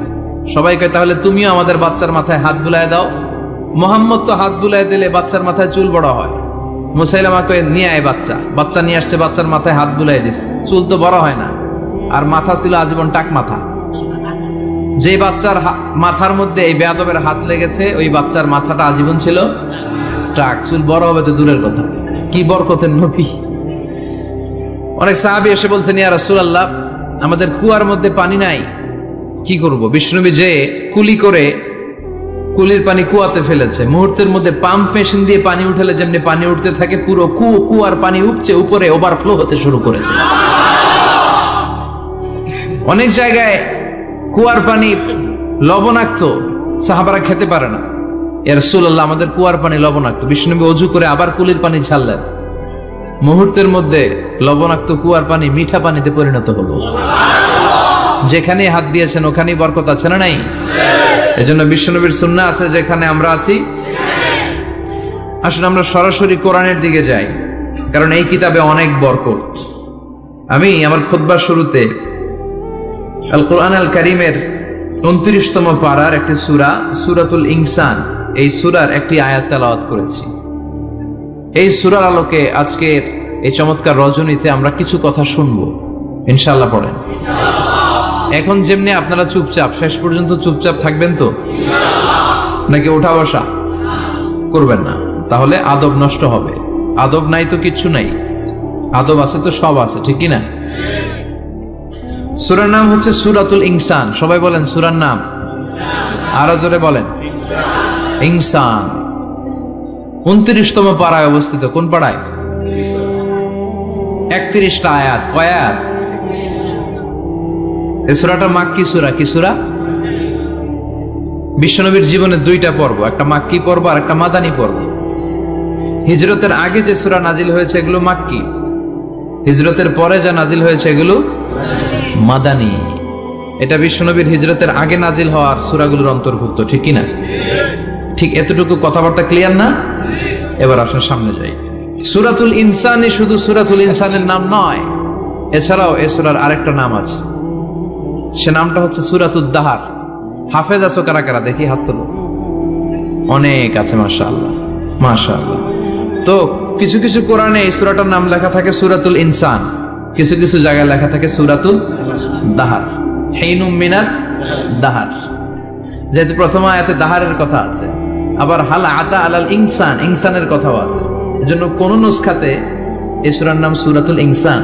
সবাই কয় তাহলে তুমিও আমাদের বাচ্চার মাথায় হাত বুলায় দাও। মুহাম্মদ তো হাত বুলায় দিলে বাচ্চার মাথায় চুল বড় হয়। মুসাইলামা কয় নিয়ে আয় বাচ্চা। বাচ্চা নিয়ে আসছে, বাচ্চার মাথায় হাত বুলাই দিস, চুল তো বড় হয় না। আর মাথা ছিল আজীবন টাক মাথা। যে বাচ্চার মাথার মধ্যে এই বেয়াদবের হাত লেগেছে, ওই বাচ্চার মাথাটা আজীবন ছিল টাক, চুল বড় হবে তো দূরের কথা। কি বরকতের নবী! অনেক সাহাবী এসে বলছেন, ইয়া রাসূলুল্লাহ, আমাদের কুয়ার মধ্যে পানি নাই, কি করব? বিষ্ণুনবী যে কুলি করে কুলির পানি কুয়াতে ফেলেছে, মুহূর্তের মধ্যে পাম্প মেশিন দিয়ে পানি উঠালে যেমনি পানি উঠতে থাকে, পুরো কুয়ার পানি উপচে উপরে ওভারফ্লো হতে শুরু করেছে। অনেক জায়গায় কুয়ার পানি লবণাক্ত, সাহাবারা খেতে পারে না। ইয়া রাসূলুল্লাহ, আমাদের কুয়ার পানি লবণাক্ত। বিশ্বনবী ওযু করে আবার কুলির পানি ছাড়লেন, মুহূর্তের মধ্যে লবণাক্ত কুয়ার পানি মিঠা পানিতে পরিণত হলো। যেখানে হাত দিয়েছেন ওখানেই বরকত আছে না নাই? এজন্য বিশ্বনবীর সুন্নাহ আছে, যেখানে আমরা আছি। আসলে আমরা সরাসরি কোরআনের দিকে যাই, কারণ এই কিতাবে অনেক বরকত। আমি আমার খুতবার শুরুতে আল কোরআন আল কারীমের 29তম পারার একটি সূরা, সূরাতুল ইনসান, এই সূরার একটি আয়াত তেলাওয়াত করেছি। এই সূরার আলোকে আজকের এই চমৎকার রজনীতে আমরা কিছু কথা শুনবো ইনশাআল্লাহ। পড়েন। এখন যেমনি আপনারা চুপচাপ, শেষ পর্যন্ত চুপচাপ থাকবেন তো, নাকি ওঠা বসা করবেন না? তাহলে আদব নষ্ট হবে। আদব নাই তো কিচ্ছু নাই, আদব আছে তো সব আছে, ঠিক কি না? সূরার নাম হচ্ছে সূরাতুল ইনসান। সবাই বলেন সূরার নাম, আরো জোরে বলেন ইনসান। 29তম পাড়ায় অবস্থিত। কোন পাড়ায়? 31টা আয়াত। কয় আয়াত? এই সূরাটা মাক্কি সূরা। কি সূরা? বিশ্বনবীর জীবনের দুইটা পর্ব, একটা মাক্কি পর্ব আর একটা মাদানী পর্ব। হিজরতের আগে যে সূরা নাজিল হয়েছে এগুলো মাক্কি, হিজরতের পরে যা নাজিল হয়েছে এগুলো মাদানী। এটা বিশ্বনবীর হিজরতের আগে নাজিল হওয়ার সূরাগুলোর অন্তর্ভুক্ত, ঠিক কি না? ঠিক এতটুকু কথাবার্তা ক্লিয়ার না? এবার আসলে সামনে যাই। সূরাতুল ইনসানই শুধু সূরাতুল ইনসানের নাম নয়, এছাড়াও এই সূরার আরেকটা নাম আছে, সে নামটা হচ্ছে সূরাতুদ দাহার। হাফেজ আছো কারা কারা? দেখি হাত তোলো। অনেক আছে, মাশাআল্লাহ মাশাআল্লাহ। তো কিছু কিছু কোরআনে এই সূরাটার নাম লেখা থাকে সূরাতুল ইনসান, কিছু কিছু জায়গায় লেখা থাকে সূরাতুল দাহার, হিনুম মিনাত দাহার। যেহেতু প্রথম আয়াতে দাহারের কথা আছে, আবার হাল আতা আলাল ইনসান, ইনসানের কথাও আছে। এজন্য কোন নুসখাতে এই সূরার নাম সূরাতুল ইনসান,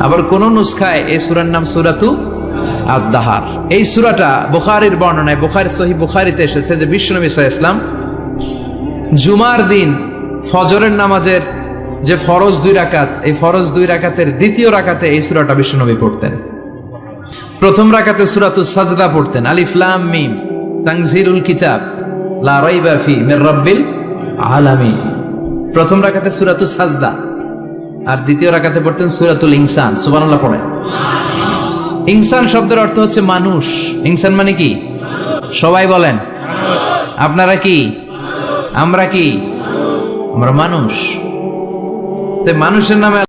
আবার কোন নুসখায় এই সূরার নাম সূরাতুল আদ-দাহার। এই সূরাটা বুখারীর বর্ণনায়, সহিহ বুখারীতে এসেছে যে বিশ্বনবী সাল্লাল্লাহু আলাইহি ওয়াসাল্লাম জুমার দিন ফজরের নামাজের যে ফরজ 2 রাকাত, এই ফরজ 2 রাকাতের দ্বিতীয় রাকাতে এই সূরাটা বিশ্বনবী পড়তেন। প্রথম রাকাতে সূরাতুস সাজদা পড়তেন, আলিফ লাম মিম তানজিলুল কিতাব লা রাইবা ফি মির রাব্বিল আলামিন। প্রথম রাকাতে সূরাতুস সাজদা, আর দ্বিতীয় রাকাতে পড়তেন সূরাতুল ইনসান। সুবহানাল্লাহ পড়েন। ইনসান শব্দের অর্থ হচ্ছে মানুষ। ইনসান মানে কি? সবাই বলেন। আপনারা কি? আমরা কি? আমরা মানুষ। তো মানুষের নামে